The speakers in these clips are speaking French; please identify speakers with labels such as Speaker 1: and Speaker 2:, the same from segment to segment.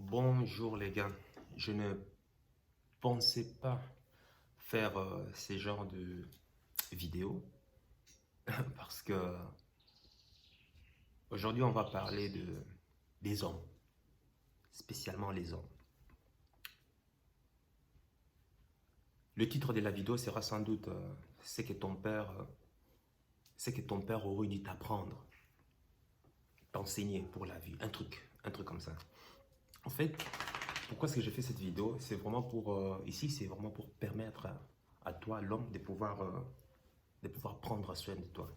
Speaker 1: Bonjour les gars, je ne pensais pas faire ces genres de vidéos parce que aujourd'hui on va parler des hommes, spécialement les hommes. Le titre de la vidéo sera sans doute c'est que ton père aurait dû t'apprendre, t'enseigner pour la vie, un truc comme ça. En fait, pourquoi est-ce que j'ai fait cette vidéo? C'est vraiment ici c'est vraiment pour permettre à toi, l'homme, de pouvoir prendre soin de toi.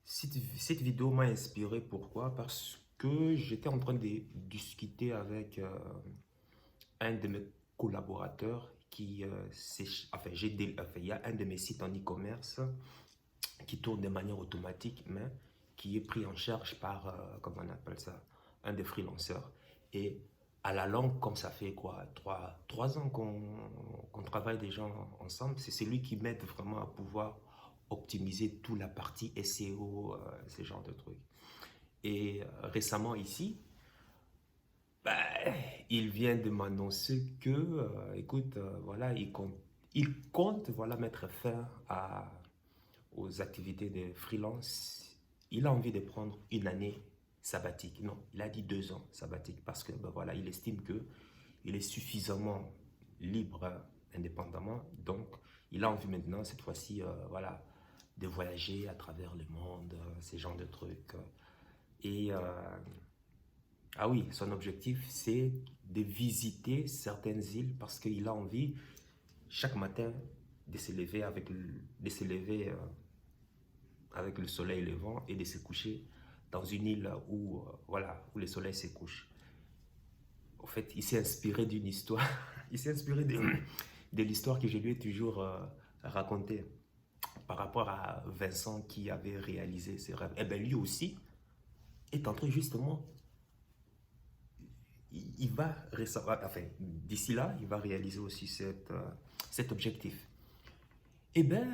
Speaker 1: Cette vidéo m'a inspiré, pourquoi? Parce que j'étais en train de discuter avec un de mes collaborateurs il y a un de mes sites en e-commerce qui tourne de manière automatique, mais qui est pris en charge par, comment on appelle ça, un des freelanceurs. Et à la longue, comme ça fait quoi, trois ans qu'on travaille déjà ensemble, c'est celui qui m'aide vraiment à pouvoir optimiser toute la partie SEO, ce genre de trucs. Et récemment ici, ben, il vient de m'annoncer que, écoute, voilà, il compte voilà, mettre fin aux activités de freelance. Il a envie de prendre une année sabbatique. Non, il a dit 2 ans sabbatique parce que ben voilà, il estime que il est suffisamment libre indépendamment. Donc, il a envie maintenant, cette fois-ci, voilà, de voyager à travers le monde, ces genres de trucs. Et ah oui, son objectif, c'est de visiter certaines îles parce qu'il a envie chaque matin de se lever avec le soleil levant et de se coucher dans une île où, voilà, où le soleil se couche. En fait, il s'est inspiré d'une histoire. Il s'est inspiré de l'histoire que je lui ai toujours racontée par rapport à Vincent qui avait réalisé ses rêves. Et bien lui aussi est en train justement, il va enfin, d'ici là, il va réaliser aussi cet objectif. Et bien,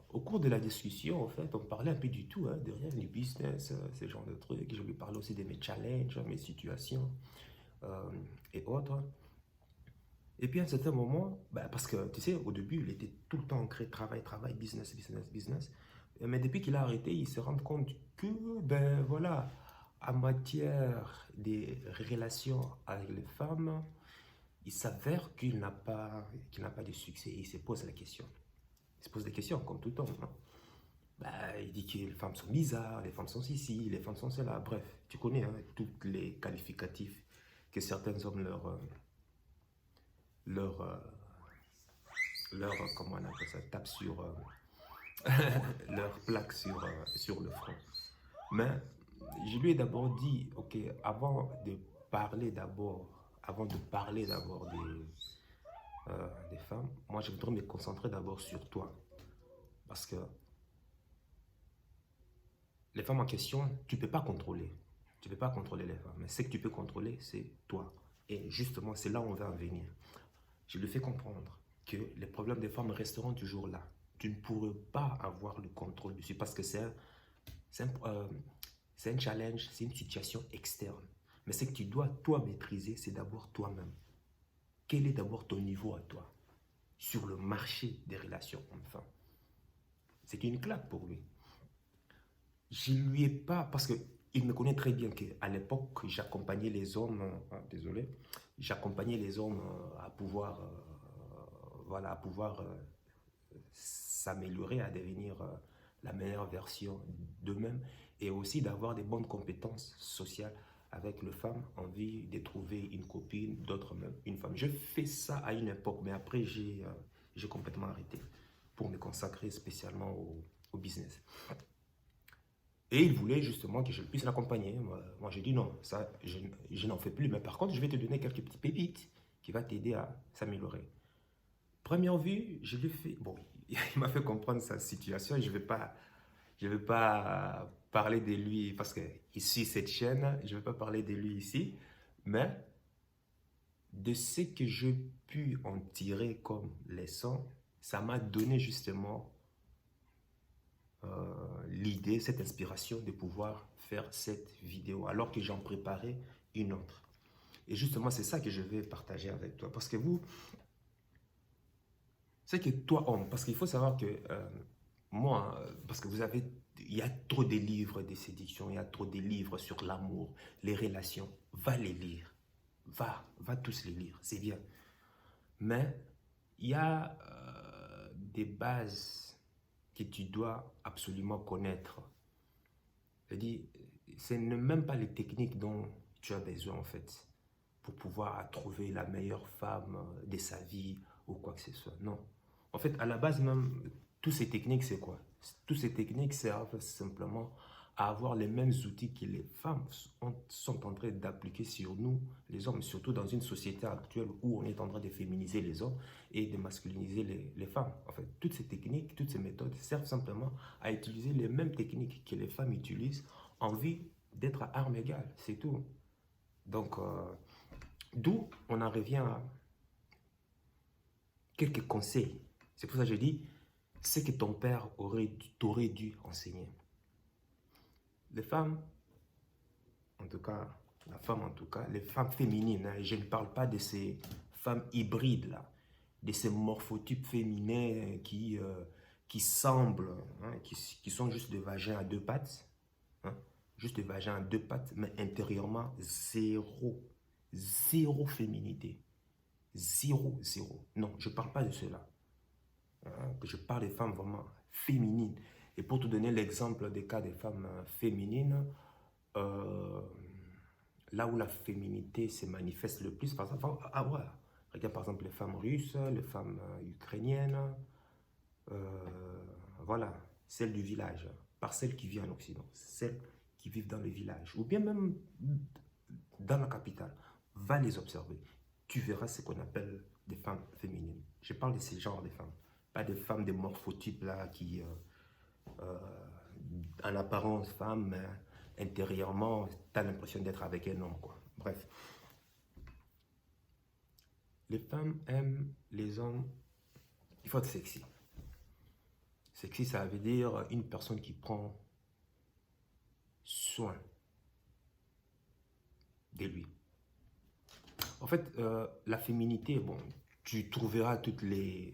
Speaker 1: au cours de la discussion, en fait, on parlait un peu du tout, hein, de rien, du business, ce genre de trucs. Je lui parlais aussi de mes challenges, mes situations euh, et autres. Et puis à un certain moment, bah, parce que tu sais, au début, il était tout le temps ancré travail, travail, business, business, business. Mais depuis qu'il a arrêté, il se rend compte que, ben voilà, en matière des relations avec les femmes, il s'avère qu'il n'a pas de succès. Et il se pose la question. Il se pose des questions, comme tout le temps, hein. Bah, il dit que les femmes sont bizarres, les femmes sont ici, les femmes sont cela. Bref, tu connais hein, tous les qualificatifs que certains hommes leur, euh, comment on appelle ça, tape sur leur plaque sur le front. Mais je lui ai d'abord dit, ok, avant de parler d'abord des femmes, moi je voudrais me concentrer d'abord sur toi. Parce que les femmes en question, tu ne peux pas contrôler. Tu ne peux pas contrôler les femmes. Mais ce que tu peux contrôler, c'est toi. Et justement, c'est là où on va en venir. Je lui fais comprendre que les problèmes des femmes resteront toujours là. Tu ne pourrais pas avoir le contrôle dessus parce que c'est un challenge, c'est une situation externe. Mais ce que tu dois, toi, maîtriser, c'est d'abord toi-même. Quel est d'abord ton niveau à toi sur le marché des relations hommes-femmes? C'est une claque pour lui. Je lui ai pas, parce qu'il me connaît très bien qu'à l'époque, j'accompagnais les hommes, désolé, j'accompagnais les hommes à pouvoir, voilà, à pouvoir s'améliorer, à devenir la meilleure version d'eux-mêmes et aussi d'avoir des bonnes compétences sociales avec les femmes, envie de trouver une copine, d'autres même une femme. Je fais ça à une époque, mais après j'ai complètement arrêté pour me consacrer spécialement au business. Et il voulait justement que je puisse l'accompagner. Moi j'ai dit non, ça, je n'en fais plus. Mais par contre, je vais te donner quelques petites pépites qui vont t'aider à s'améliorer. Première vue, je lui fais... Bon, il m'a fait comprendre sa situation. Je vais pas parler de lui parce que ici, cette chaîne, je ne vais pas parler de lui ici. Mais de ce que j'ai pu en tirer comme leçon, ça m'a donné justement l'idée, cette inspiration de pouvoir faire cette vidéo alors que j'en préparais une autre. Et justement, c'est ça que je vais partager avec toi. Parce que vous, c'est que toi, homme, parce qu'il faut savoir que moi, parce que il y a trop de livres de séduction, il y a trop de livres sur l'amour, les relations. Va les lire. Va tous les lire, c'est bien. Mais il y a des bases que tu dois absolument connaître. C'est-à-dire, ce n'est même pas les techniques dont tu as besoin en fait pour pouvoir trouver la meilleure femme de sa vie ou quoi que ce soit. Non. En fait, à la base même, toutes ces techniques, c'est quoi? Toutes ces techniques servent simplement à avoir les mêmes outils que les femmes sont en train d'appliquer sur nous, les hommes, surtout dans une société actuelle où on est en train de féminiser les hommes et de masculiniser les femmes. En fait, toutes ces techniques, toutes ces méthodes servent simplement à utiliser les mêmes techniques que les femmes utilisent en vue d'être à armes égales, c'est tout. Donc, d'où on en revient à quelques conseils. C'est pour ça que je dis, ce que ton père t'aurait dû enseigner. Les femmes, en tout cas, la femme en tout cas, les femmes féminines, hein, je ne parle pas de ces femmes hybrides là, de ces morphotypes féminins qui semblent, hein, qui sont juste des vagins à deux pattes, hein, juste des vagins à deux pattes, mais intérieurement, zéro féminité. Zéro. Non, je ne parle pas de cela. Je parle des femmes vraiment féminines. Et pour te donner l'exemple des cas des femmes féminines, euh, là où la féminité se manifeste le plus, par exemple, regarde par exemple les femmes russes, les femmes ukrainiennes, voilà, celles du village, par celles qui vivent en Occident, celles qui vivent dans le village, ou bien même dans la capitale. Va les observer. Tu verras ce qu'on appelle des femmes féminines. Je parle de ce genre de femmes. Pas des femmes de morphotypes là qui, en apparence femme, mais intérieurement, tu as l'impression d'être avec un homme, quoi. Bref. Les femmes aiment les hommes. Il faut être sexy. Sexy, ça veut dire une personne qui prend soin de lui. En fait, la féminité, bon, tu trouveras toutes les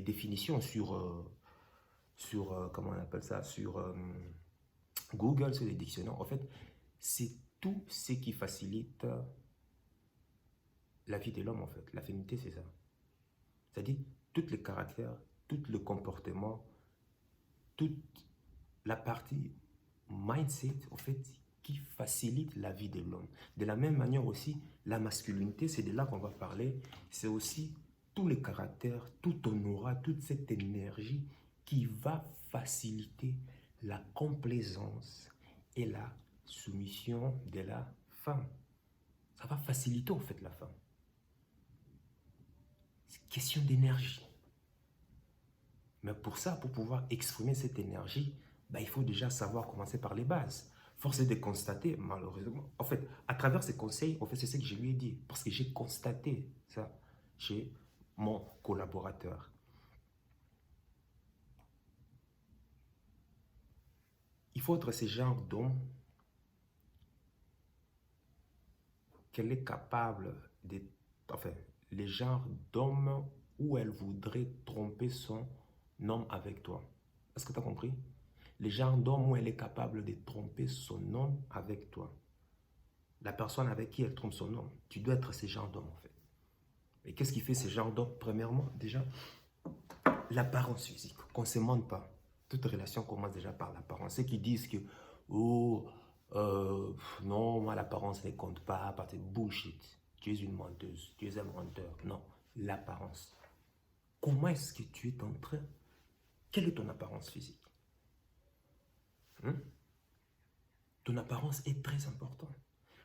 Speaker 1: définitions sur comment on appelle ça, sur Google, sur les dictionnaires. En fait, c'est tout ce qui facilite la vie de l'homme, en fait. La féminité, c'est ça. C'est-à-dire, tous les caractères, tout le comportement, toute la partie mindset, en fait, qui facilite la vie de l'homme. De la même manière aussi, la masculinité, c'est de là qu'on va parler, c'est aussi tous les caractères, tout ton aura, toute cette énergie qui va faciliter la complaisance et la soumission de la femme. Ça va faciliter en fait la femme. C'est une question d'énergie. Mais pour ça, pour pouvoir exprimer cette énergie, ben, il faut déjà savoir commencer par les bases. Force est de constater, malheureusement, en fait, à travers ces conseils, en fait, c'est ce que je lui ai dit, parce que j'ai constaté ça chez mon collaborateur. Il faut être ce genre d'homme qu'elle est capable de, enfin, les genres d'hommes où elle voudrait tromper son homme avec toi. Est-ce que tu as compris? Les genres d'hommes où elle est capable de tromper son homme avec toi. La personne avec qui elle trompe son homme. Tu dois être ce genre d'homme en fait. Et qu'est-ce qui fait ce genre d'homme? Premièrement, déjà, l'apparence physique. Qu'on ne se mente pas. Toute relation commence déjà par l'apparence. Ceux qui disent que, oh, non, moi l'apparence ne compte pas, à partir de bullshit. Tu es une menteuse, tu es un menteur. Non, l'apparence. Comment est-ce que tu es en train? Quelle est ton apparence physique? Ton apparence est très importante.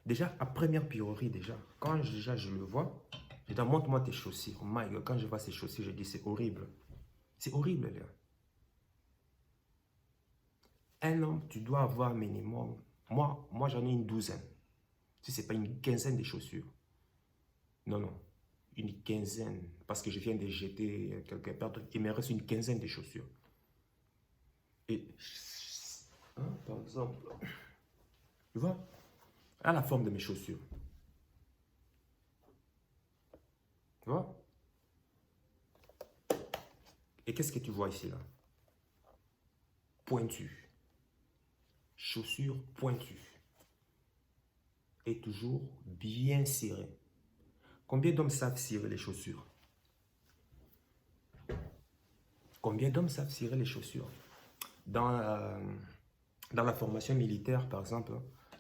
Speaker 1: Déjà, à première priori, déjà, quand je le vois, je dis, montre-moi tes chaussures. Oh my God, quand je vois ces chaussures, je dis, c'est horrible. C'est horrible, là. Un homme, tu dois avoir minimum, moi j'en ai une douzaine. Si ce n'est pas une quinzaine de chaussures. Non, non, une quinzaine. Parce que je viens de jeter quelque part, il me reste une quinzaine de chaussures. Et, hein, par exemple, tu vois, à la forme de mes chaussures. Tu vois? Et qu'est-ce que tu vois ici, là? Pointu. Chaussures pointues. Et toujours bien serrées. Combien d'hommes savent cirer les chaussures? Combien d'hommes savent cirer les chaussures? Dans, dans la formation militaire, par exemple,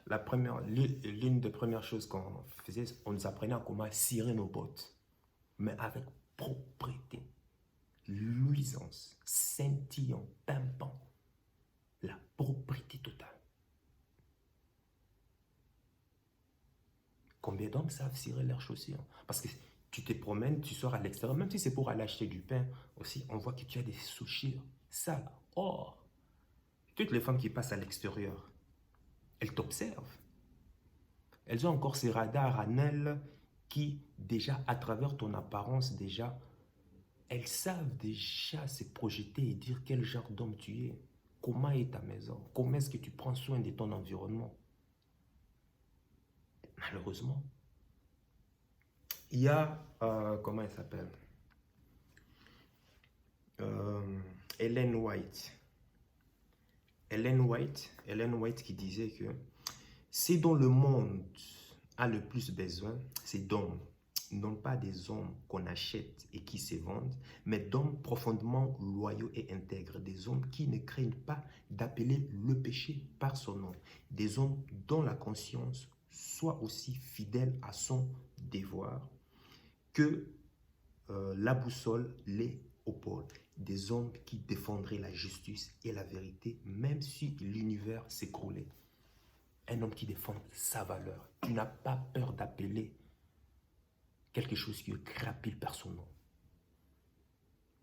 Speaker 1: l'une des premières choses qu'on faisait, on nous apprenait à comment cirer nos bottes, mais avec propreté, luisance, scintillant, pimpant, la propreté totale. Combien d'hommes savent cirer leurs chaussures? Parce que tu te promènes, tu sors à l'extérieur, même si c'est pour aller acheter du pain aussi, on voit que tu as des chaussures sales. Or, toutes les femmes qui passent à l'extérieur, elles t'observent. Elles ont encore ces radars en elles qui, déjà, à travers ton apparence, déjà, elles savent déjà se projeter et dire quel genre d'homme tu es. Comment est ta maison? Comment est-ce que tu prends soin de ton environnement? Malheureusement, il y a, comment elle s'appelle? Euh, Ellen White. Ellen White qui disait que ce dont le monde a le plus besoin, c'est d'hommes. Non pas des hommes qu'on achète et qui se vendent, mais d'hommes profondément loyaux et intègres. Des hommes qui ne craignent pas d'appeler le péché par son nom. Des hommes dont la conscience soit aussi fidèle à son devoir que la boussole l'est au pôle. Des hommes qui défendraient la justice et la vérité, même si l'univers s'écroulait. Un homme qui défend sa valeur. Tu n'as pas peur d'appeler quelque chose qui est crapule par son nom.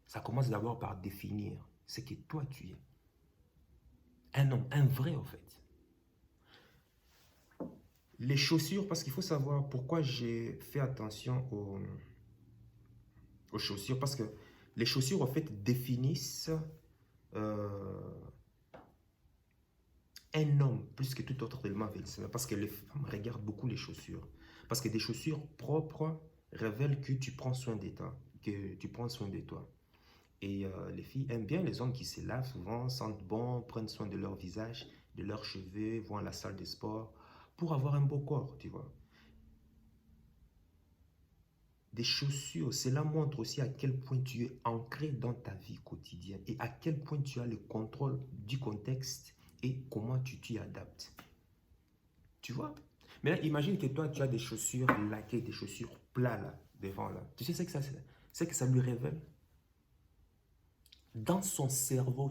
Speaker 1: Ça commence d'abord par définir ce que toi tu es. Un homme, un vrai en fait. Les chaussures, parce qu'il faut savoir pourquoi j'ai fait attention aux chaussures, parce que les chaussures en fait définissent un homme plus que tout autre élément visuel, parce que les femmes regardent beaucoup les chaussures. Parce que des chaussures propres révèlent que tu prends soin de toi. Que tu prends soin de toi. Et les filles aiment bien les hommes qui se lavent souvent, sentent bon, prennent soin de leur visage, de leurs cheveux, vont à la salle de sport pour avoir un beau corps, tu vois. Des chaussures, cela montre aussi à quel point tu es ancré dans ta vie quotidienne et à quel point tu as le contrôle du contexte et comment tu t'y adaptes. Tu vois? Mais là, imagine que toi, tu as des chaussures laquées, des chaussures plats là, devant là. Tu sais ce que ça lui révèle? Dans son cerveau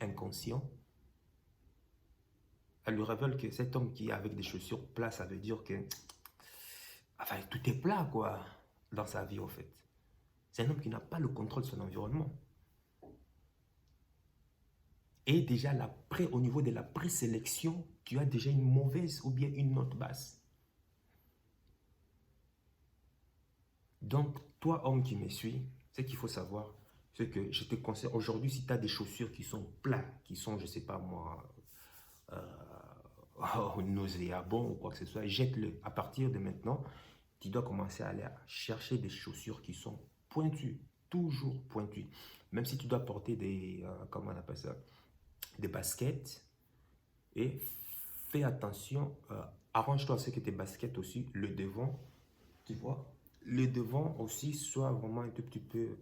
Speaker 1: inconscient, elle lui révèle que cet homme qui est avec des chaussures plats, ça veut dire que enfin, tout est plat, quoi, dans sa vie, en fait. C'est un homme qui n'a pas le contrôle de son environnement. Et déjà, au niveau de la présélection, tu as déjà une mauvaise ou bien une note basse. Donc, toi, homme qui me suis, ce qu'il faut savoir, c'est que je te conseille, aujourd'hui, si tu as des chaussures qui sont plates, qui sont, je ne sais pas moi, nauséabonds ou quoi que ce soit, jette-le. À partir de maintenant, tu dois commencer à aller chercher des chaussures qui sont pointues, toujours pointues. Même si tu dois porter des, comment on appelle ça, des baskets, et fais attention, arrange-toi à ce que tes baskets aussi, le devant, tu vois, le devant aussi soit vraiment un tout petit peu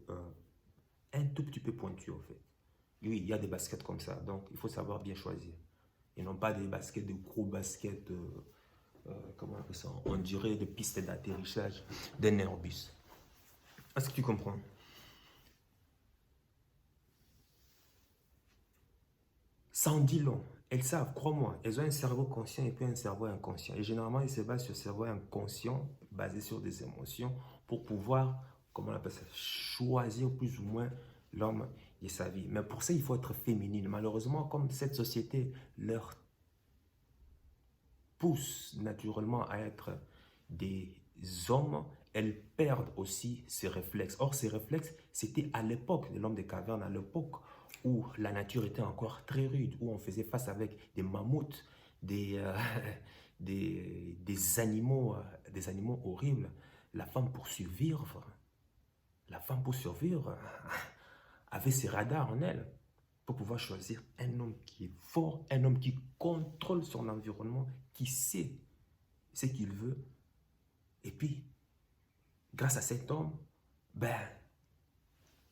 Speaker 1: pointu en fait. Oui, il y a des baskets comme ça, donc il faut savoir bien choisir. Et non pas des baskets, de gros baskets, comment on appelle ça, on dirait des pistes d'atterrissage d'un Airbus. Est-ce que tu comprends? Ça en dit long. Elles savent, crois-moi, elles ont un cerveau conscient et puis un cerveau inconscient. Et généralement, ils se basent sur le cerveau inconscient, basé sur des émotions, pour pouvoir, comment on appelle ça, choisir plus ou moins l'homme et sa vie. Mais pour ça, il faut être féminine. Malheureusement, comme cette société leur pousse naturellement à être des hommes, elles perdent aussi ces réflexes. Or, ces réflexes, c'était à l'époque de l'homme des cavernes, à l'époque où la nature était encore très rude, où on faisait face avec des mammouths, des, des animaux horribles, la femme pour survivre, la femme pour survivre avait ses radars en elle pour pouvoir choisir un homme qui est fort, un homme qui contrôle son environnement, qui sait ce qu'il veut. Et puis, grâce à cet homme, ben,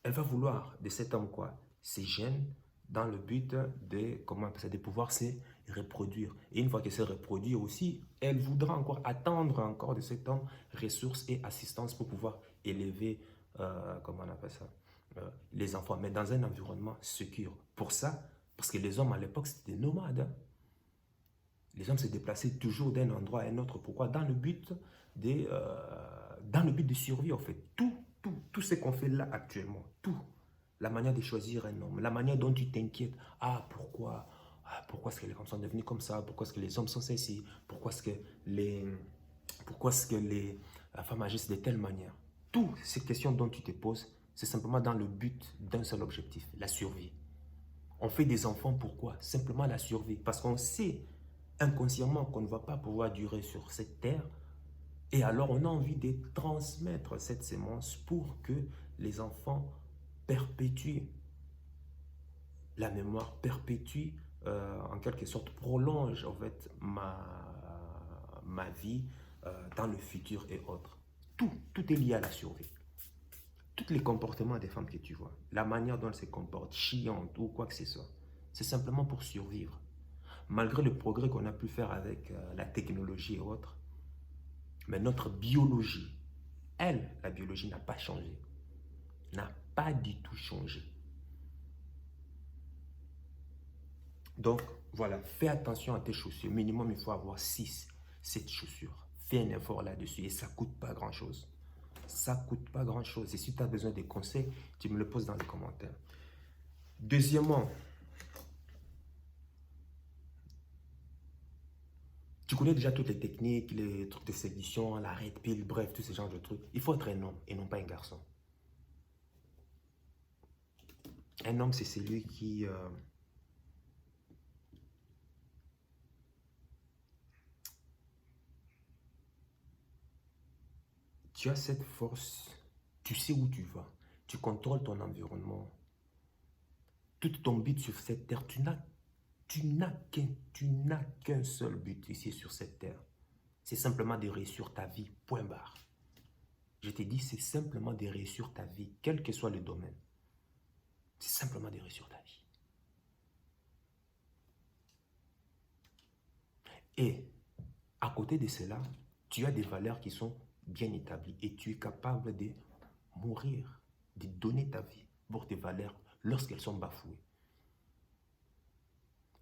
Speaker 1: elle va vouloir de cet homme quoi? Ses gènes dans le but de, comment ça, de pouvoir se reproduire. Et une fois qu'elle se reproduit aussi, elle voudra encore attendre encore de cet homme ressources et assistance pour pouvoir élever, comment on appelle ça, les enfants, mais dans un environnement sécure. Pour ça, parce que les hommes à l'époque, c'était des nomades. Hein. Les hommes se déplaçaient toujours d'un endroit à un autre. Pourquoi? Dans le but de survie, en fait. Tout ce qu'on fait là actuellement, tout. La manière de choisir un homme, la manière dont tu t'inquiètes. Ah, pourquoi? Ah, pourquoi est-ce que les femmes sont devenues comme ça? Pourquoi est-ce que les hommes sont ceci? Pourquoi est-ce que les femmes agissent de telle manière? Toutes ces questions dont tu te poses, c'est simplement dans le but d'un seul objectif, la survie. On fait des enfants, pourquoi? Simplement la survie. Parce qu'on sait inconsciemment qu'on ne va pas pouvoir durer sur cette terre. Et alors, on a envie de transmettre cette sémence pour que les enfants perpétuent la mémoire, perpétuent, en quelque sorte, prolongent en fait ma vie dans le futur et autres. Tout est lié à la survie. Tous les comportements des femmes que tu vois, la manière dont elles se comportent, chiantes ou quoi que ce soit, c'est simplement pour survivre. Malgré le progrès qu'on a pu faire avec la technologie et autres, mais notre biologie, elle, la biologie n'a pas changé. N'a pas du tout changé. Donc, voilà, fais attention à tes chaussures. Minimum, il faut avoir 6, 7 chaussures. Fais un effort là-dessus et ça ne coûte pas grand-chose. Ça ne coûte pas grand-chose. Et si tu as besoin de conseils, tu me le poses dans les commentaires. Deuxièmement, tu connais déjà toutes les techniques, les trucs de séduction, la red pill, bref, tous ces genres de trucs. Il faut être un homme et non pas un garçon. Un homme, c'est celui qui... tu as cette force, tu sais où tu vas, tu contrôles ton environnement. Tout ton but sur cette terre, tu n'as qu'un seul but ici sur cette terre. C'est simplement de réussir ta vie, point barre. Je t'ai dit, c'est simplement de réussir ta vie, quel que soit le domaine. C'est simplement de réussir ta vie. Et à côté de cela, tu as des valeurs qui sont bien établies et tu es capable de mourir, de donner ta vie pour tes valeurs lorsqu'elles sont bafouées.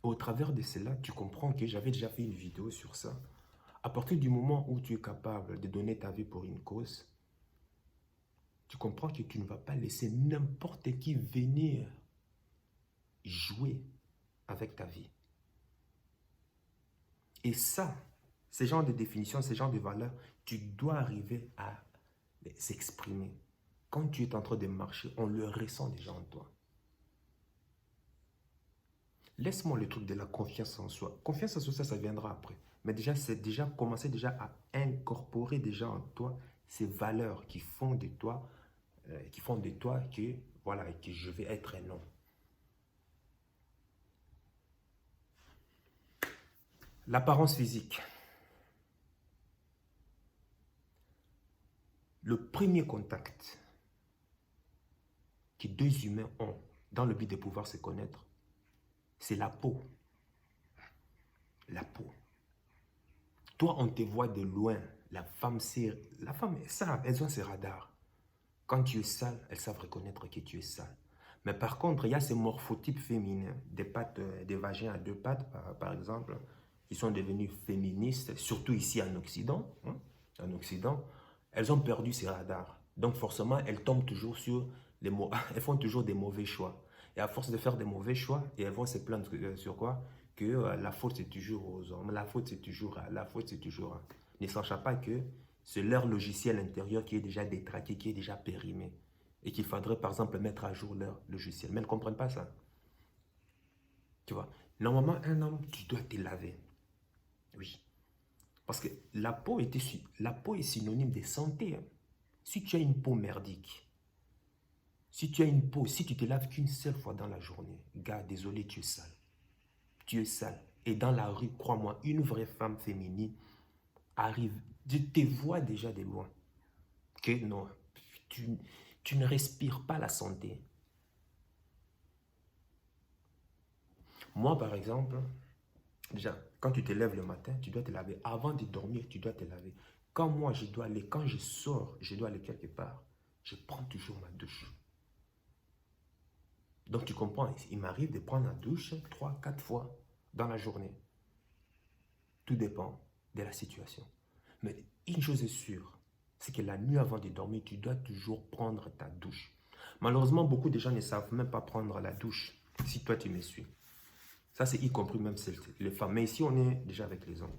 Speaker 1: Au travers de cela, tu comprends que j'avais déjà fait une vidéo sur ça. À partir du moment où tu es capable de donner ta vie pour une cause, tu comprends que tu ne vas pas laisser n'importe qui venir jouer avec ta vie. Et ça, ces genres de définitions, ces genres de valeurs, tu dois arriver à les exprimer. Quand tu es en train de marcher, on le ressent déjà en toi. Laisse-moi le truc de la confiance en soi. Confiance en soi, ça viendra après. Mais déjà, c'est déjà commencer déjà à incorporer déjà en toi ces valeurs qui font de toi, que, voilà, que je vais être un homme. L'apparence physique. Le premier contact que deux humains ont dans le but de pouvoir se connaître, c'est la peau. La peau. Toi, on te voit de loin. La femme, elles ont ses radars. Quand tu es sale, elles savent reconnaître que tu es sale. Mais par contre, il y a ces morphotypes féminins, des pattes, des vagins à deux pattes, par exemple, qui sont devenus féministes, surtout ici en Occident. Hein, en Occident, elles ont perdu ces radars. Donc forcément, elles tombent toujours sur les mots. Elles font toujours des mauvais choix. Et à force de faire des mauvais choix, et elles vont se plaindre sur quoi? Que la faute c'est toujours aux hommes, la faute c'est toujours ne sachant pas que c'est leur logiciel intérieur qui est déjà détraqué, qui est déjà périmé. Et qu'il faudrait par exemple mettre à jour leur logiciel. Mais elles ne comprennent pas ça. Tu vois, normalement, un homme, tu dois te laver. Oui. Parce que la peau est synonyme de santé. Hein. Si tu as une peau merdique, si tu as une peau, si tu te laves qu'une seule fois dans la journée, gars, désolé, tu es sale. Tu es sale. Et dans la rue, crois-moi, une vraie femme féminine arrive, tu te vois déjà de loin. Que non, tu, tu ne respires pas la santé. Moi, par exemple, déjà, quand tu te lèves le matin, tu dois te laver. Avant de dormir, tu dois te laver. Quand moi, je dois aller, quand je sors, je dois aller quelque part, je prends toujours ma douche. Donc, tu comprends, il m'arrive de prendre la douche 3, 4 fois dans la journée. Tout dépend de la situation. Mais une chose est sûre, c'est que la nuit avant de dormir, tu dois toujours prendre ta douche. Malheureusement, beaucoup de gens ne savent même pas prendre la douche, si toi tu me suis. Ça, c'est y compris même les femmes. Mais ici, on est déjà avec les hommes.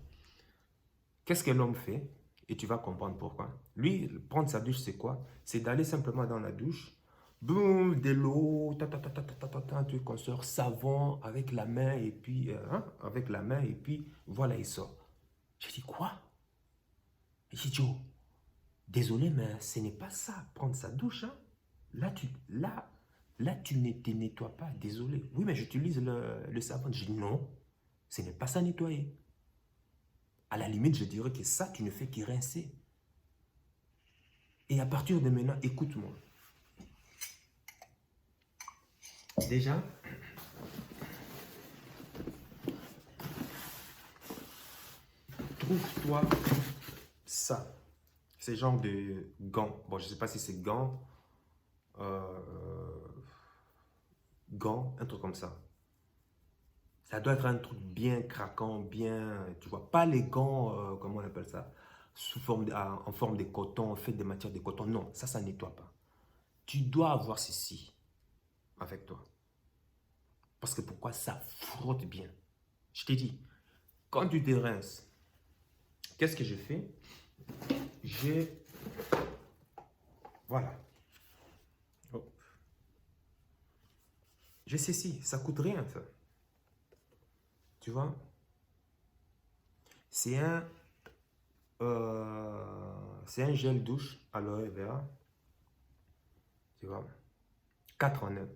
Speaker 1: Qu'est-ce que l'homme fait? Et tu vas comprendre pourquoi. Lui, prendre sa douche, c'est quoi? C'est d'aller simplement dans la douche, boum, de l'eau, un truc qu'on sort, savon avec la main, et puis, avec la main, et puis, voilà, il sort. J'ai dit, quoi? J'ai dit, Joe, désolé, mais ce n'est pas ça, prendre sa douche. Hein. Là, tu ne te nettoies pas, désolé. Oui, mais j'utilise le savon. J'ai dit, non, ce n'est pas ça nettoyer. À la limite, je dirais que ça, tu ne fais que rincer. Et à partir de maintenant, écoute-moi. Déjà, trouve-toi ça. C'est genre de gants. Bon, je ne sais pas si c'est gants. Gants, un truc comme ça. Ça doit être un truc bien craquant, bien, tu vois, pas les gants, comment on appelle ça, en forme de coton, fait de matière de coton. Non, ça nettoie pas. Tu dois avoir ceci avec toi. Parce que pourquoi? Ça frotte bien. Je t'ai dit, quand tu te rinces, qu'est-ce que je fais? Voilà. Oh. J'ai ceci, ça coûte rien, ça. Tu vois? C'est un, c'est un gel douche aloe vera. Tu vois? 4 en 1.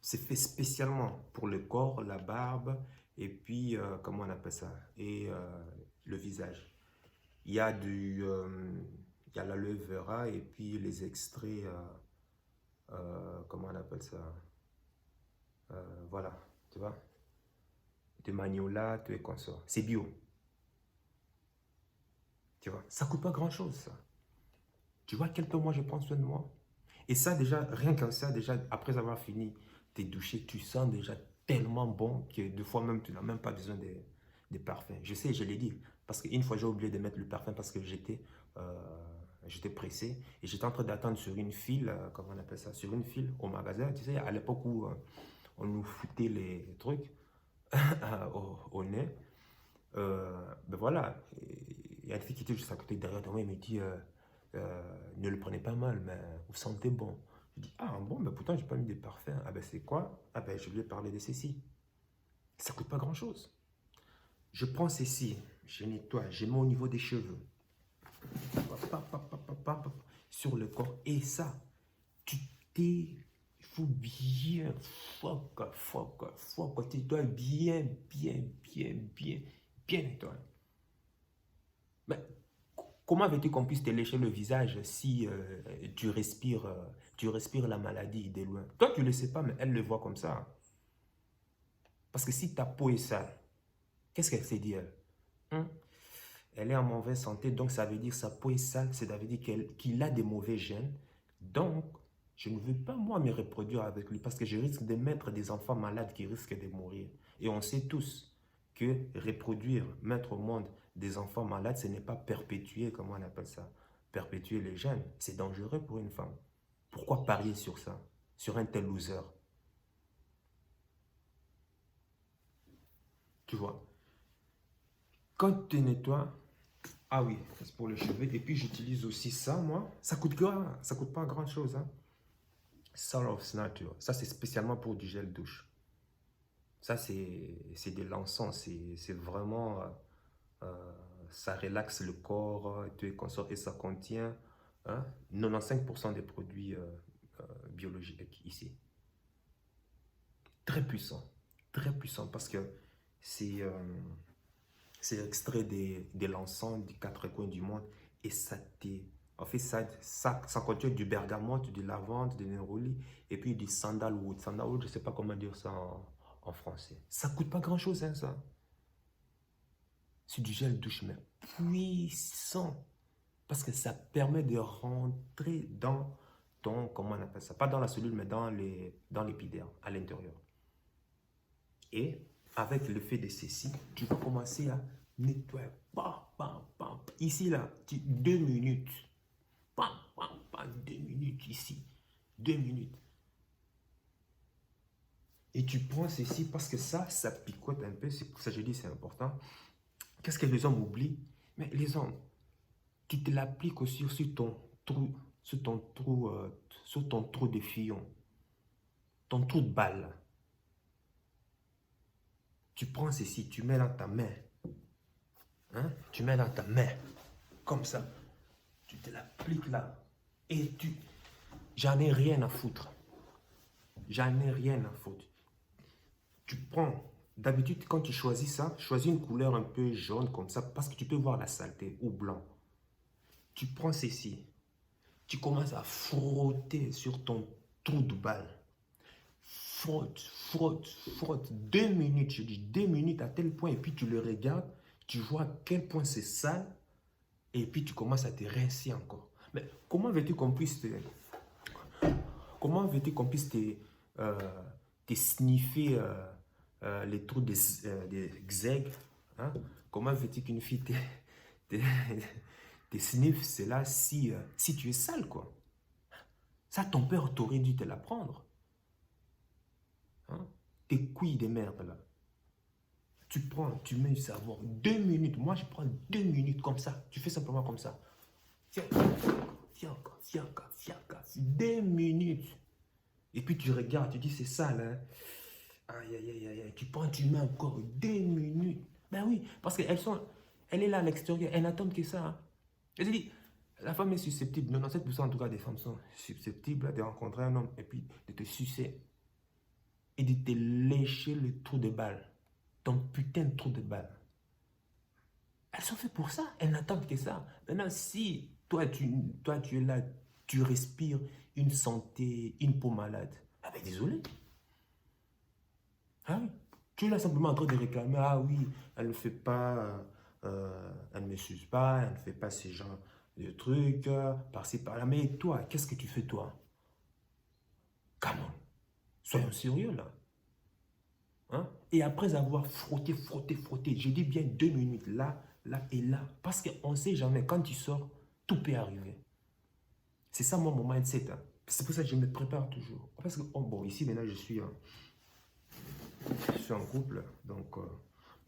Speaker 1: C'est fait spécialement pour le corps, la barbe et puis, comment on appelle ça? Et le visage. Il y a il y a l'aloe vera et puis les extraits, comment on appelle ça? Voilà, tu vois? De maniola, tout et consort. C'est bio, tu vois? Ça coûte pas grand-chose, ça. Tu vois quel temps moi je prends soin de moi? Et ça, déjà, rien qu'en ça, déjà, après avoir fini tes douchés, tu sens déjà tellement bon que des fois même, tu n'as même pas besoin de parfum. Je sais, je l'ai dit, parce qu'une fois, j'ai oublié de mettre le parfum parce que j'étais pressé et j'étais en train d'attendre sur une file, comment on appelle ça, sur une file au magasin. Tu sais, à l'époque où on nous foutait les trucs au nez. Ben voilà, il y a une fille qui était juste à côté derrière moi, il me dit ne le prenez pas mal, mais vous sentez bon. Je dis ah bon, ben pourtant j'ai pas mis de parfum. Ah ben c'est quoi? Ah ben je lui ai parlé de ceci. Ça coûte pas grand chose. Je prends ceci, je nettoie, je mets au niveau des cheveux, sur le corps et ça, tu t'es, il faut bien, tu dois bien nettoyer. Mais comment veux-tu qu'on puisse te lécher le visage si tu respires la maladie de loin? Toi, tu ne le sais pas, mais elle le voit comme ça. Parce que si ta peau est sale, qu'est-ce qu'elle s'est dit, elle? Hein? Elle est en mauvaise santé, donc ça veut dire que sa peau est sale, ça veut dire qu'il a des mauvais gènes. Donc, je ne veux pas, moi, me reproduire avec lui parce que je risque de mettre des enfants malades qui risquent de mourir. Et on sait tous que reproduire, mettre au monde des enfants malades, ce n'est pas perpétuer, comment on appelle ça, perpétuer les gènes. C'est dangereux pour une femme. Pourquoi parier sur ça, sur un tel loser? Tu vois, quand tu nettoies, ah oui, c'est pour les cheveux. Et puis j'utilise aussi ça, moi. Ça coûte pas grand-chose. Hein. Soul of Nature. Ça, c'est spécialement pour du gel douche. Ça, c'est de l'encens. C'est vraiment... euh, ça relaxe le corps et ça contient hein, 95% des produits biologiques ici. Très puissant parce que c'est c'est extrait de l'encens des quatre coins du monde et ça en fait, ça contient du bergamote, du lavande, du néroli et puis du sandalwood. Sandalwood, je ne sais pas comment dire ça en français. Ça coûte pas grand-chose, hein, ça. C'est du gel douche, mais puissant. Parce que ça permet de rentrer dans ton, comment on appelle ça, pas dans la cellule, mais dans l'épiderme, à l'intérieur. Et avec l'effet de ceci, tu vas commencer à nettoyer. Bam, bam, bam. Ici, là, 2 minutes. Bam, bam, bam, 2 minutes ici. 2 minutes. Et tu prends ceci parce que ça picote un peu. C'est pour ça que je dis c'est important. Qu'est-ce que les hommes oublient? Mais les hommes, tu te l'appliques aussi sur ton trou, sur ton trou de fillon, ton trou de balle. Tu prends ceci, tu mets dans ta main. Hein? Tu mets dans ta main, comme ça. Tu te l'appliques là. Et j'en ai rien à foutre. J'en ai rien à foutre. Tu prends, d'habitude, quand tu choisis ça, choisis une couleur un peu jaune comme ça, parce que tu peux voir la saleté, ou blanc. Tu prends ceci. Tu commences à frotter sur ton trou de balle. Frotte, frotte, frotte. 2 minutes, je dis 2 minutes à tel point, et puis tu le regardes, tu vois à quel point c'est sale, et puis tu commences à te rincer encore. Mais comment veux-tu qu'on puisse te... Comment veux-tu qu'on puisse te sniffer les trous des exègues hein? Comment veux-tu qu'une fille te sniffe cela si tu es sale, quoi? Ça, ton père t'aurait dû te l'apprendre. Hein? Tes couilles de merde, là. Tu prends, tu mets du savon. 2 minutes. Moi, je prends 2 minutes comme ça. Tu fais simplement comme ça. Fiaca, fiaca, fiaca, fiaca. 2 minutes. Et puis tu regardes, tu dis c'est sale, hein? Aïe, aïe, aïe, aïe. Tu prends, tu mets encore 2 minutes. Ben oui, parce elle est là à l'extérieur, elle n'attend que ça. Hein. Je te dis, la femme est susceptible, 97% en tout cas des femmes sont susceptibles de rencontrer un homme et puis de te sucer et de te lécher le trou de balle. Ton putain de trou de balle. Elles sont faites pour ça, elles n'attendent que ça. Maintenant, si toi tu es là, tu respires une santé, une peau malade, ah ben désolé. Ah oui. Tu es là simplement en train de réclamer, ah oui, elle ne fait pas, elle ne me suce pas, elle ne fait pas ce genre de trucs, par-ci, par-là. Mais toi, qu'est-ce que tu fais toi? Come on, soyons sérieux là. Hein? Et après avoir frotté, frotté, frotté, je dis bien 2 minutes, là, là et là. Parce qu'on ne sait jamais, quand tu sors, tout peut arriver. C'est ça moi, mon mindset. Hein. C'est pour ça que je me prépare toujours. Parce que, oh, bon, ici maintenant, je suis en couple, donc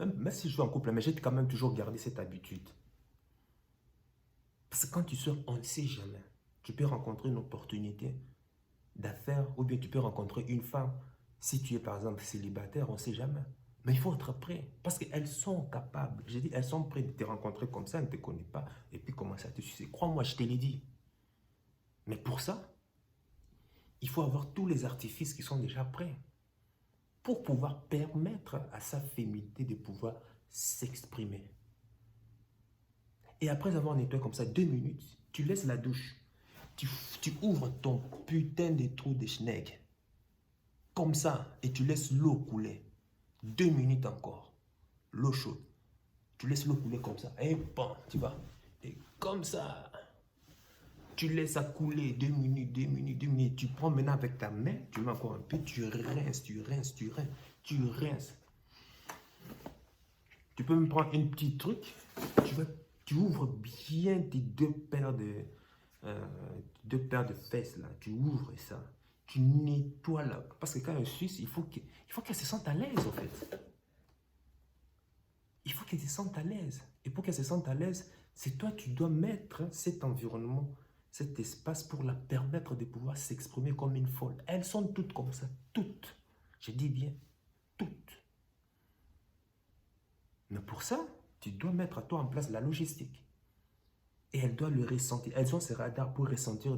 Speaker 1: même si je suis en couple, mais j'ai quand même toujours gardé cette habitude. Parce que quand tu sors, on ne sait jamais. Tu peux rencontrer une opportunité d'affaires ou bien tu peux rencontrer une femme. Si tu es par exemple célibataire, on ne sait jamais. Mais il faut être prêt parce qu'elles sont capables. J'ai dit, elles sont prêtes de te rencontrer comme ça, elles ne te connaissent pas et puis commencer à te sucer. Crois-moi, je te l'ai dit. Mais pour ça, il faut avoir tous les artifices qui sont déjà prêts pour pouvoir permettre à sa féminité de pouvoir s'exprimer. Et après avoir nettoyé comme ça 2 minutes, tu laisses la douche. Tu ouvres ton putain de trou de schneck. Comme ça, et tu laisses l'eau couler. 2 minutes encore. L'eau chaude. Tu laisses l'eau couler comme ça. Et bon, tu vois. Et comme ça, tu laisses ça couler 2 minutes, 2 minutes, 2 minutes. Tu prends maintenant avec ta main, tu mets encore un peu, tu rinces, tu rinces, tu rinces, tu rinces. Tu peux me prendre un petit truc. Tu ouvres bien tes deux paires de fesses là. Tu ouvres ça. Tu nettoies là. Parce que quand elle suce, il faut qu'elle se sente à l'aise en fait. Il faut qu'elle se sente à l'aise. Et pour qu'elle se sente à l'aise, c'est toi, tu dois mettre cet environnement, cet espace pour la permettre de pouvoir s'exprimer comme une folle. Elles sont toutes comme ça. Toutes. Je dis bien toutes. Mais pour ça, tu dois mettre à toi en place la logistique. Et elle doit le ressentir. Elles ont ces radars pour ressentir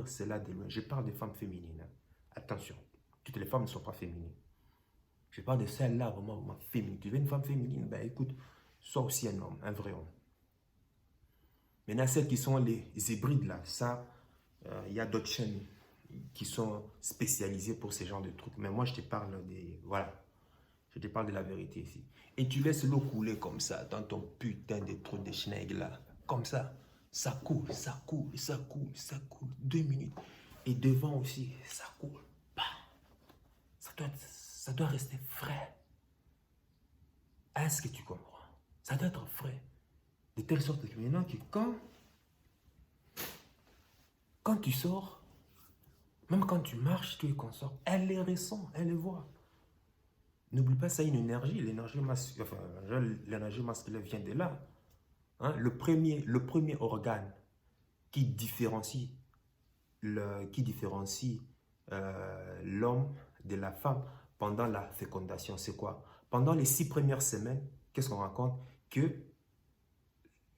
Speaker 1: cela de loin. Je parle des femmes féminines, hein. Attention, toutes les femmes ne sont pas féminines. Je parle de celles-là vraiment féminines. Tu veux une femme féminine? Ben écoute, sois aussi un homme, un vrai homme. Maintenant, celles qui sont les hybrides là, ça, il y a d'autres chaînes qui sont spécialisées pour ce genre de trucs. Mais moi, je te parle des... Voilà. Je te parle de la vérité ici. Et tu laisses l'eau couler comme ça, dans ton putain de trou de schneig là. Comme ça. Ça coule, ça coule, ça coule, ça coule. 2 minutes. Et devant aussi, ça coule. Bah. Ça doit rester frais. Est-ce que tu comprends? Ça doit être frais. De telle sorte que maintenant, quand tu sors, même quand tu marches, tu es consort, elle les ressent, elle les voit. N'oublie pas, ça a une énergie. L'énergie masculine vient de là. Hein? Le premier organe qui différencie l'homme de la femme pendant la fécondation, c'est quoi? Pendant les 6 premières semaines, qu'est-ce qu'on raconte? Que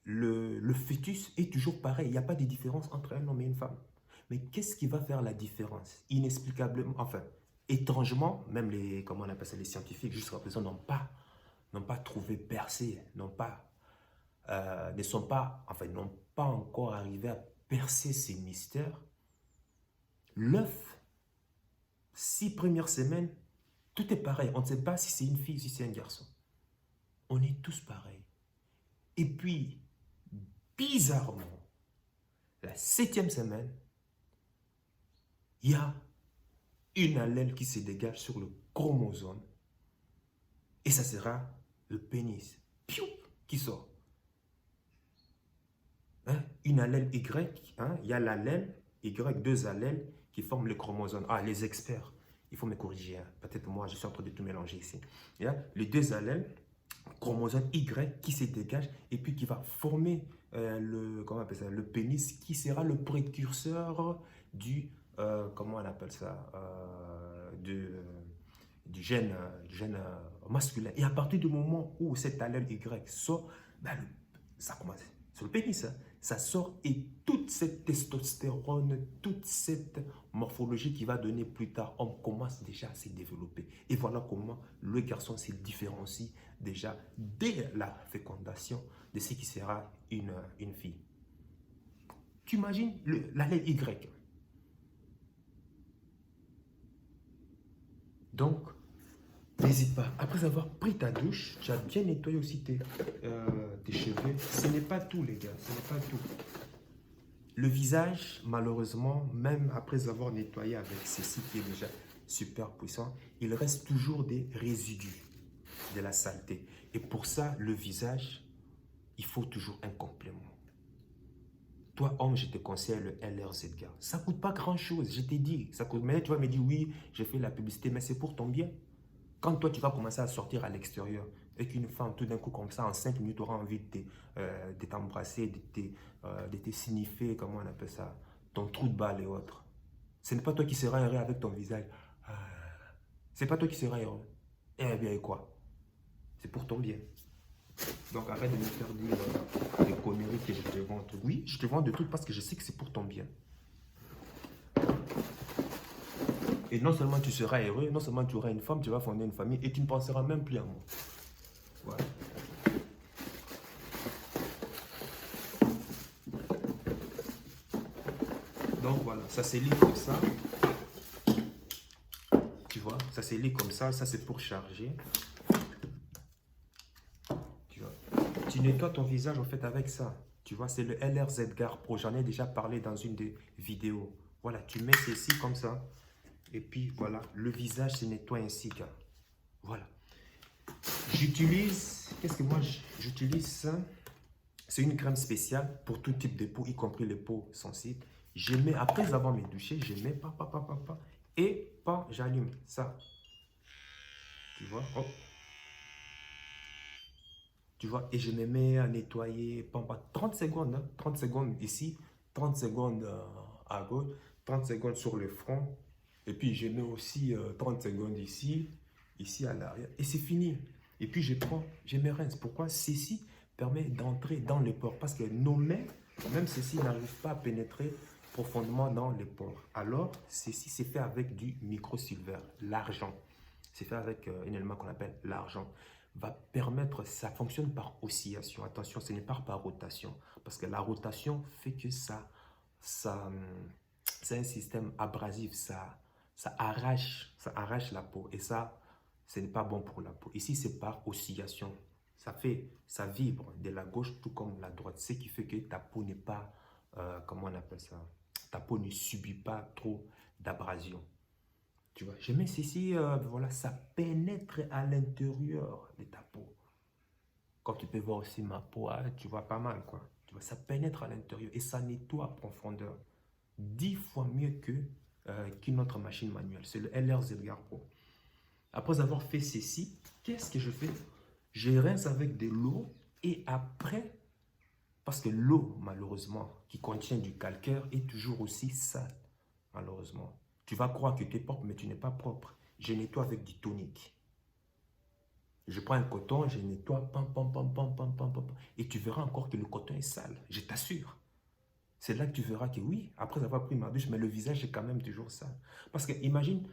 Speaker 1: le fœtus est toujours pareil. Il n'y a pas de différence entre un homme et une femme. Mais qu'est-ce qui va faire la différence? Inexplicablement, enfin, étrangement, même les, comment on appelle ça, les scientifiques jusqu'à présent n'ont pas trouvé percé, n'ont pas encore arrivé à percer ces mystères. L'œuf, 6 premières semaines, tout est pareil. On ne sait pas si c'est une fille, si c'est un garçon. On est tous pareils. Et puis, bizarrement, la 7e semaine, il y a une allèle qui se dégage sur le chromosome. Et ça sera le pénis. Piou, qui sort. Hein? Une allèle Y, hein? Il y a l'allèle Y, 2 allèles qui forment le chromosome. Ah, les experts, il faut me corriger. Hein? Peut-être moi, je suis en train de tout mélanger ici. Il y a les 2 allèles, chromosome Y qui se dégage et puis qui va former le pénis qui sera le précurseur du, comment on appelle ça, du gène masculin. Et à partir du moment où cet allèle Y sort, ben, ça commence sur le pénis, hein, ça sort et toute cette testostérone, toute cette morphologie qui va donner plus tard, on commence déjà à se développer. Et voilà comment le garçon se différencie déjà dès la fécondation de ce qui sera une fille. Tu imagines l'allèle Y. Donc, n'hésite pas. Après avoir pris ta douche, tu as bien nettoyé aussi tes cheveux. Ce n'est pas tout, les gars. Ce n'est pas tout. Le visage, malheureusement, même après avoir nettoyé avec ceci qui est déjà super puissant, il reste toujours des résidus de la saleté. Et pour ça, le visage, il faut toujours un complément. Toi, homme, je te conseille le LRZ. Ça ne coûte pas grand-chose, je t'ai dit. Ça coûte... Mais tu vas me dire, oui, j'ai fait la publicité, mais c'est pour ton bien. Quand toi, tu vas commencer à sortir à l'extérieur et qu'une femme, tout d'un coup, comme ça, en 5 minutes, aura envie de t'embrasser, de te sniffer, comment on appelle ça, ton trou de balle et autres. Ce n'est pas toi qui seras heureux avec ton visage. C'est pas toi qui seras heureux. Eh bien, et quoi? C'est pour ton bien. Donc, arrête de me faire dire des conneries que je te vends un truc. Oui, je te vends des trucs parce que je sais que c'est pour ton bien. Et non seulement tu seras heureux, non seulement tu auras une femme, tu vas fonder une famille et tu ne penseras même plus à moi. Voilà. Donc voilà, ça se lit comme ça. Tu vois, ça se lit comme ça c'est pour charger. Tu vois, tu nettoies ton visage en fait avec ça. Tu vois, c'est le LRZ Gar Pro. J'en ai déjà parlé dans une des vidéos. Voilà, tu mets ceci comme ça. Et puis voilà, le visage se nettoie ainsi, gars. Voilà. J'utilise, qu'est-ce que moi j'utilise ça? C'est une crème spéciale pour tout type de peau, y compris les peaux sensibles. Je mets, après avoir me douché, je mets et j'allume ça. Tu vois, hop. Tu vois, et je me mets à nettoyer pendant 30 secondes, hein, 30 secondes ici, 30 secondes à gauche, 30 secondes sur le front. Et puis je mets aussi 30 secondes ici à l'arrière. Et c'est fini. Et puis je me rince. Pourquoi? Ceci permet d'entrer dans les pores. Parce que nos mains, même ceci, n'arrivent pas à pénétrer profondément dans les pores. Alors, ceci c'est fait avec du microsilver, l'argent. C'est fait avec un élément qu'on appelle l'argent. Va permettre, ça fonctionne par oscillation. Attention, ce n'est pas par rotation. Parce que la rotation fait que c'est un système abrasif. Ça arrache la peau. Et ça, ce n'est pas bon pour la peau. Ici, c'est par oscillation. Ça vibre de la gauche tout comme la droite. Ce qui fait que ta peau n'est pas, comment on appelle ça? Ta peau ne subit pas trop d'abrasion. Tu vois, je mets ceci, voilà, ça pénètre à l'intérieur de ta peau. Comme tu peux voir aussi ma peau, hein, tu vois pas mal, quoi. Tu vois, ça pénètre à l'intérieur et ça nettoie à profondeur. 10 fois mieux qu'une autre machine manuelle. C'est le LR Edgar Pro. Après avoir fait ceci, qu'est-ce que je fais? Je rince avec de l'eau et après, parce que l'eau, malheureusement, qui contient du calcaire est toujours aussi sale, malheureusement. Tu vas croire que tu es propre, mais tu n'es pas propre. Je nettoie avec du tonique. Je prends un coton, je nettoie, pam, pam, pam, pam, pam, pam, pam, et tu verras encore que le coton est sale. Je t'assure. C'est là que tu verras que oui, après avoir pris ma douche, mais le visage est quand même toujours sale. Parce que imagine,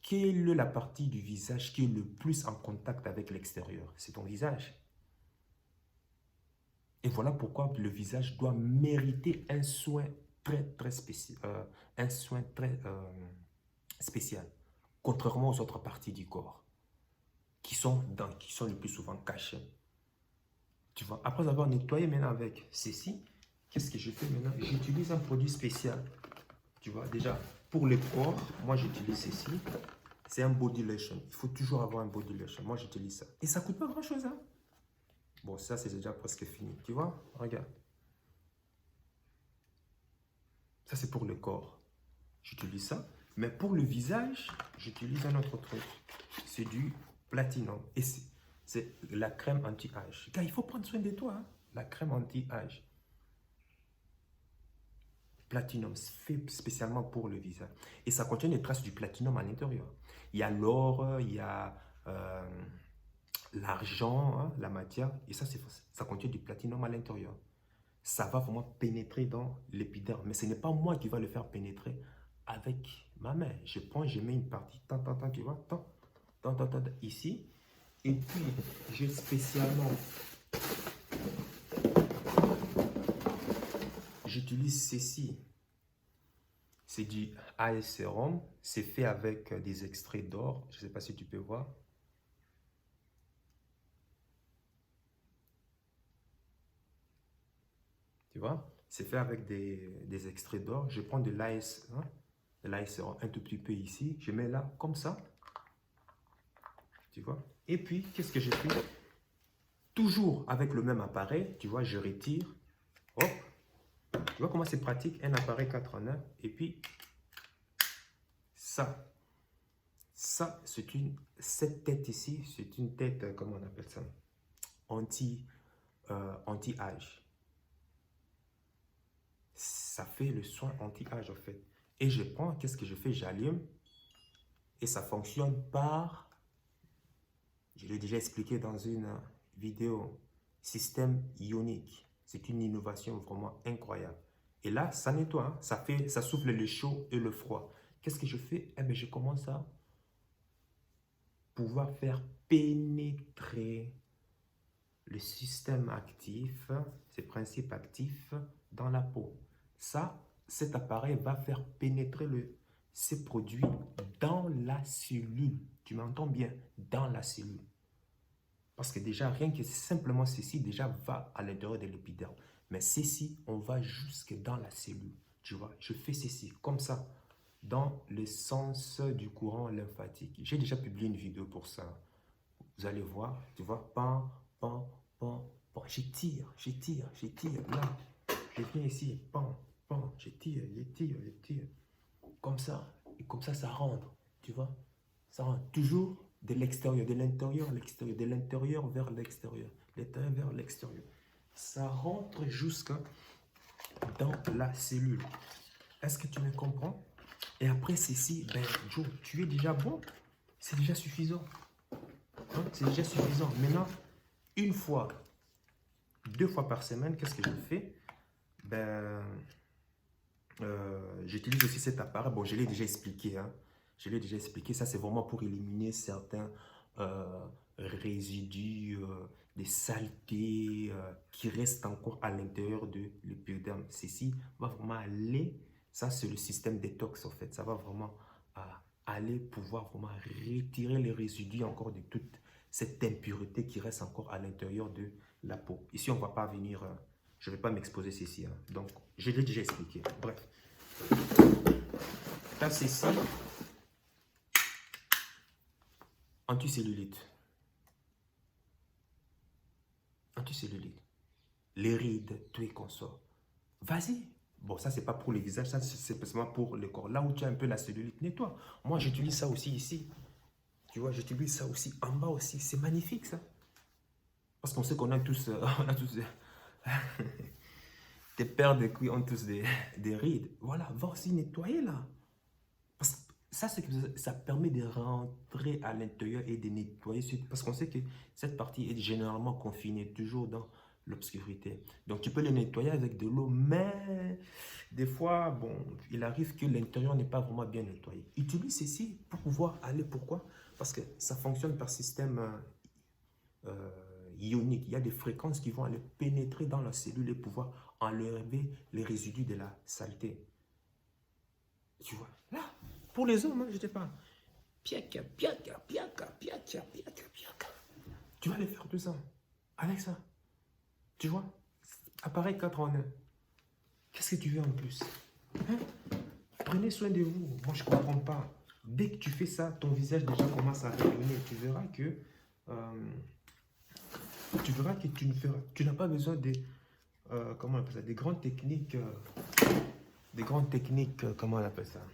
Speaker 1: quelle est la partie du visage qui est le plus en contact avec l'extérieur? C'est ton visage. Et voilà pourquoi le visage doit mériter un soin très spécial. Un soin très spécial. Contrairement aux autres parties du corps qui sont le plus souvent cachées. Tu vois, après avoir nettoyé maintenant avec ceci, qu'est-ce que je fais maintenant? J'utilise un produit spécial. Tu vois, déjà, pour les pores, moi j'utilise ceci. C'est un body lotion. Il faut toujours avoir un body lotion. Moi j'utilise ça. Et ça ne coûte pas grand-chose, hein? Bon, ça c'est déjà presque fini. Tu vois, regarde. Ça c'est pour le corps. J'utilise ça. Mais pour le visage, j'utilise un autre truc. C'est du platinum. Et c'est la crème anti-âge. Car il faut prendre soin de toi, hein? La crème anti-âge. Platinum, fait spécialement pour le visage. Et ça contient des traces du platinum à l'intérieur. Il y a l'or, il y a l'argent, hein, la matière. Et ça contient du platinum à l'intérieur. Ça va vraiment pénétrer dans l'épiderme. Mais ce n'est pas moi qui va le faire pénétrer avec ma main. Je prends, je mets une partie, tu vois, ici. Et puis, j'ai spécialement, j'utilise ceci. C'est du AS Serum. C'est fait avec des extraits d'or. Je ne sais pas si tu peux voir. Tu vois? C'est fait avec des extraits d'or. Je prends de l'AS, hein, de l'AS Serum un tout petit peu ici. Je mets là, comme ça. Tu vois? Et puis, qu'est-ce que je fais? Toujours avec le même appareil. Tu vois, je retire. Hop. Tu vois comment c'est pratique? Un appareil 4 en 1. Et puis, ça, cette tête ici, c'est une tête, comment on appelle ça? Anti-âge. Ça fait le soin anti-âge en fait. Et je prends, qu'est-ce que je fais? J'allume et ça fonctionne par, je l'ai déjà expliqué dans une vidéo, système ionique. C'est une innovation vraiment incroyable. Et là, ça nettoie, hein? Ça souffle le chaud et le froid. Qu'est-ce que je fais? Eh bien, je commence à pouvoir faire pénétrer le système actif, ces principes actifs dans la peau. Cet appareil va faire pénétrer ces produits dans la cellule. Tu m'entends bien? Dans la cellule. Parce que déjà, rien que simplement ceci, déjà va à l'intérieur de l'épiderme. Mais ceci, on va jusque dans la cellule. Tu vois, je fais ceci, comme ça, dans le sens du courant lymphatique. J'ai déjà publié une vidéo pour ça. Vous allez voir, tu vois, pan, pan, pan, pan. J'étire, là. Je viens ici, pan, pan, j'étire. Comme ça, et comme ça rentre, tu vois. Ça rentre toujours de l'extérieur, de l'intérieur à l'extérieur, de l'intérieur vers l'extérieur, l'intérieur vers l'extérieur. Ça rentre jusqu'à dans la cellule. Est-ce que tu me comprends? Et après ceci, ben Joe, tu es déjà bon. C'est déjà suffisant. Hein, c'est déjà suffisant. Maintenant, une fois, 2 fois par semaine, qu'est-ce que je fais? Ben, j'utilise aussi cet appareil. Bon, je l'ai déjà expliqué. Hein. Je l'ai déjà expliqué. Ça, c'est vraiment pour éliminer certains résidus, des saletés qui restent encore à l'intérieur de l'épiderme. Ceci va vraiment aller. Ça, c'est le système détox, en fait. Ça va vraiment aller pouvoir vraiment retirer les résidus encore de toute cette impureté qui reste encore à l'intérieur de la peau. Ici, on ne va pas venir... je ne vais pas m'exposer ceci. Hein. Donc, je l'ai déjà expliqué. Bref. Là, ceci, anticellulite. Anticellulite. Les rides, tout et consort. Vas-y. Bon, ça, c'est pas pour le visage, ça, c'est spécialement pour le corps. Là où tu as un peu la cellulite, nettoie. Moi, j'utilise ça aussi ici. Tu vois, j'utilise ça aussi en bas aussi. C'est magnifique, ça. Parce qu'on sait qu'on a tous... on a tous tes paires de couilles ont tous des rides. Voilà, va aussi nettoyer, là. Parce que ça, c'est que ça permet de rentrer à l'intérieur et de nettoyer. Parce qu'on sait que cette partie est généralement confinée, toujours dans l'obscurité. Donc, tu peux le nettoyer avec de l'eau, mais des fois, bon, il arrive que l'intérieur n'est pas vraiment bien nettoyé. Utilise ceci pour pouvoir aller. Pourquoi? Parce que ça fonctionne par système ionique. Il y a des fréquences qui vont aller pénétrer dans la cellule et pouvoir enlever les résidus de la saleté. Tu vois, là, pour les hommes, hein, je te parle. Piaka, piaka, piaka, piaka, piaka, piaka. Tu vas aller faire tout ça. Avec ça. Tu vois, appareil 4 en 1. Qu'est-ce que tu veux en plus? Hein? Prenez soin de vous. Moi, je ne comprends pas. Dès que tu fais ça, ton visage déjà commence à rayonner. Tu verras que tu n'as pas besoin de comment on appelle ça, des grandes techniques, comment on appelle ça,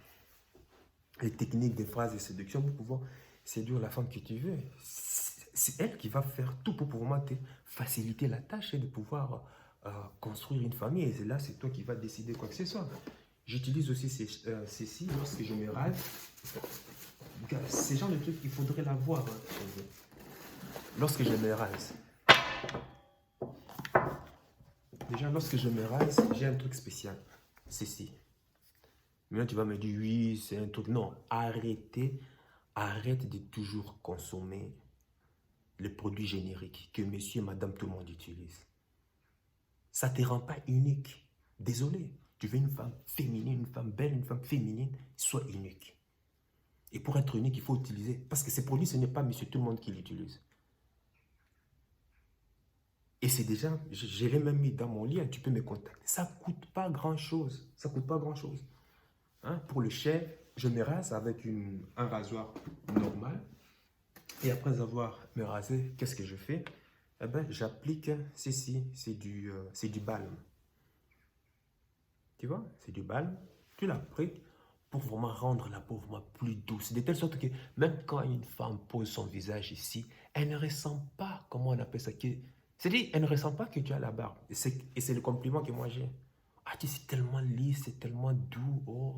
Speaker 1: les techniques des phrases de séduction pour pouvoir séduire la femme que tu veux. C'est elle qui va faire tout pour pouvoir te faciliter la tâche et de pouvoir construire une famille. Et là, c'est toi qui vas décider quoi que ce soit. J'utilise aussi ceci lorsque je me rase. Ces genres de trucs, il faudrait l'avoir. Hein, lorsque je me rase. Déjà, lorsque je me rase, j'ai un truc spécial. Ceci. Maintenant, tu vas me dire, oui, c'est un truc. Non, arrêtez. Arrête de toujours consommer les produits génériques que monsieur et madame tout le monde utilise. Ça ne te rend pas unique. Désolé. Tu veux une femme féminine, une femme belle, une femme féminine, sois unique. Et pour être unique, il faut utiliser. Parce que ces produits, ce n'est pas monsieur tout le monde qui l'utilise. Et c'est déjà, je l'ai même mis dans mon lien, tu peux me contacter. Ça ne coûte pas grand-chose. Ça ne coûte pas grand-chose. Hein? Pour le chef, je me rase avec un rasoir normal. Et après avoir me rasé, qu'est-ce que je fais? Eh ben, j'applique ceci, c'est du balme. Tu vois, c'est du balme. Tu l'appliques pour vraiment rendre la peau vraiment plus douce. De telle sorte que même quand une femme pose son visage ici, elle ne ressent pas, comment on appelle ça, c'est-à-dire, elle ne ressent pas que tu as la barbe. Et c'est le compliment que moi j'ai. Ah, tu sais, c'est tellement lisse, c'est tellement doux. Oh,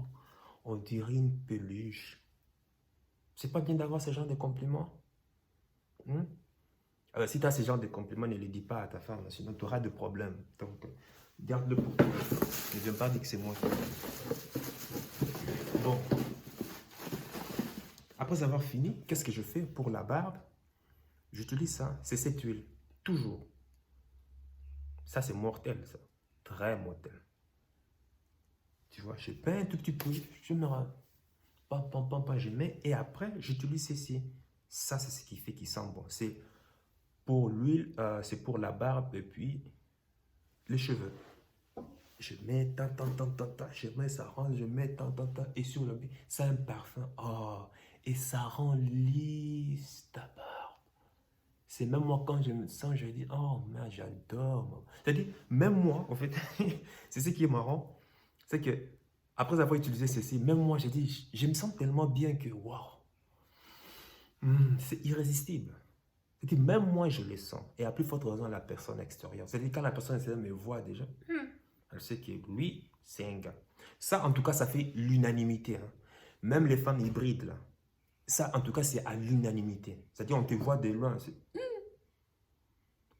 Speaker 1: on dirait une peluche. C'est pas bien d'avoir ce genre de compliments. Hmm? Alors, si tu as ce genre de compliments, ne le dis pas à ta femme, sinon tu auras des problèmes. Donc, garde-le pour toi. Ne viens pas dire que c'est moi. Bon. Après avoir fini, qu'est-ce que je fais pour la barbe? J'utilise ça. C'est cette huile. Toujours. Ça, c'est mortel, ça. Très mortel. Tu vois, je peins un tout petit peu. Je me rends. Pam, pam, pam, pam, je mets. Et après, j'utilise ceci. Ça, c'est ce qui fait qu'il sent bon. C'est pour l'huile, c'est pour la barbe et puis les cheveux. Je mets tant, tant, tant, tant, tant. Je mets, ça rend, je mets tant, tant, tant. Et sur le pied, ça a un parfum. Oh, et ça rend lisse ta barbe. C'est même moi, quand je me sens, je dis, oh, mais j'adore. C'est-à-dire, même moi, en fait, c'est ce qui est marrant, c'est que, après avoir utilisé ceci, même moi, j'ai dit, je me sens tellement bien que, waouh, c'est irrésistible. C'est-à-dire, même moi, je le sens. Et à plus forte raison, la personne extérieure. C'est-à-dire, quand la personne extérieure me voit déjà, elle sait que lui, c'est un gars. Ça, en tout cas, ça fait l'unanimité. Hein. Même les femmes hybrides, là, Ça, en tout cas, c'est à l'unanimité. C'est-à-dire, on te voit de loin.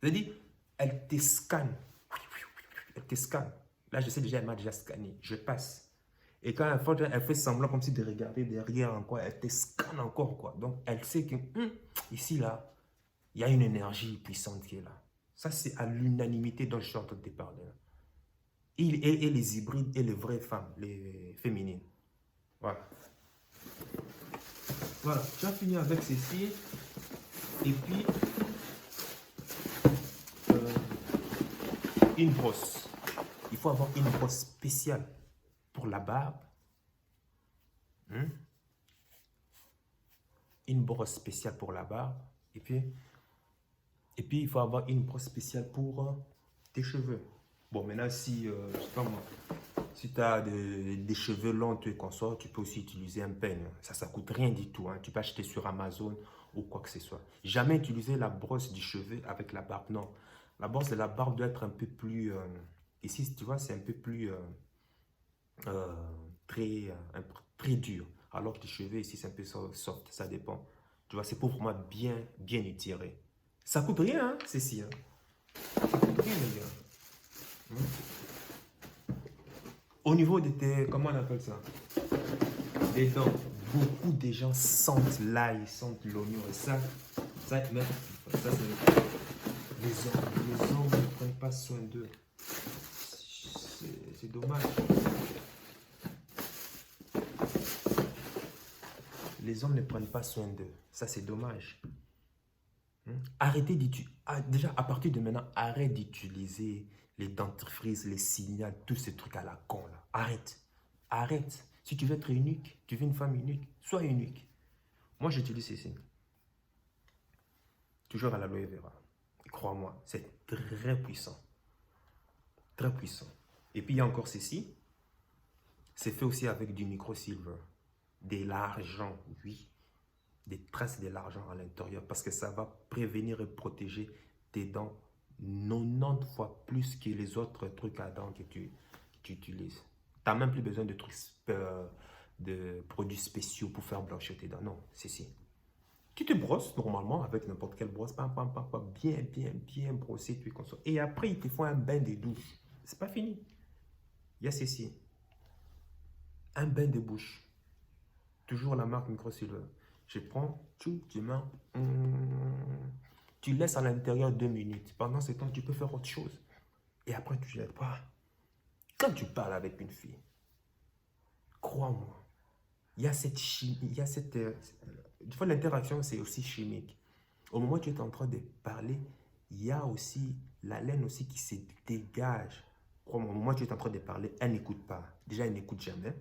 Speaker 1: C'est-à-dire, elle te scanne. Elle te scanne. Là, je sais déjà, elle m'a déjà scanné. Je passe. Et quand elle fait semblant comme si de regarder derrière encore, elle te scanne encore, quoi. Donc, elle sait que ici, là, il y a une énergie puissante qui est là. Ça, c'est à l'unanimité dont je suis en train de te parler. Là. Et les hybrides et les vraies femmes, les féminines. Voilà. Voilà, tu as fini avec ceci. Et puis, une brosse. Il faut avoir une brosse spéciale pour la barbe. Une brosse spéciale pour la barbe. Et puis, il faut avoir une brosse spéciale pour tes cheveux. Bon, maintenant, si, je sais pas moi, si tu as des cheveux longs et consorts, tu peux aussi utiliser un peigne. Ça ne coûte rien du tout. Hein. Tu peux acheter sur Amazon ou quoi que ce soit. Jamais utiliser la brosse du cheveu avec la barbe. Non. La brosse de la barbe doit être un peu plus... ici, tu vois, c'est un peu plus... très dur. Alors que les cheveux ici, c'est un peu soft. Ça dépend. Tu vois, c'est pour vraiment bien étirer. Ça coûte rien, hein, ceci. Hein. Ça coûte rien, les gars. Au niveau de tes... Comment on appelle ça? Les dents. Beaucoup de gens sentent l'ail, sentent l'oignon. Et ça c'est... Les hommes ne prennent pas soin d'eux. C'est dommage. Les hommes ne prennent pas soin d'eux. Ça, c'est dommage. Arrêtez d'utiliser. Déjà, à partir de maintenant, arrête d'utiliser les dentifrices, les signaux, tous ces trucs à la con là. Arrête. Arrête. Si tu veux être unique, tu veux une femme unique, sois unique. Moi, j'utilise ceci. Toujours à l'aloe vera. Crois-moi, c'est très puissant. Très puissant. Et puis, il y a encore ceci. C'est fait aussi avec du micro-silver. De l'argent, oui. Des traces de l'argent à l'intérieur parce que ça va prévenir et protéger tes dents 90 fois plus que les autres trucs à dents que tu utilises. Tu n'as même plus besoin de trucs de produits spéciaux pour faire blanchir tes dents. Non, c'est si. Tu te brosses normalement avec n'importe quelle brosse, bien brossé, puis comme ça. Et après, ils te font un bain de douche. C'est pas fini. Il y a ceci. Un bain de bouche. Toujours la marque Microsilver. Je prends, tu mets, tu laisses à l'intérieur 2 minutes. Pendant ce temps, tu peux faire autre chose. Et après, tu jettes pas. Quand tu parles avec une fille, crois-moi, il y a cette chimie, il y a cette... des fois, l'interaction, c'est aussi chimique. Au moment où tu es en train de parler, il y a aussi l'haleine aussi qui se dégage. Crois-moi, au moment où tu es en train de parler, elle n'écoute pas. Déjà, elle n'écoute jamais.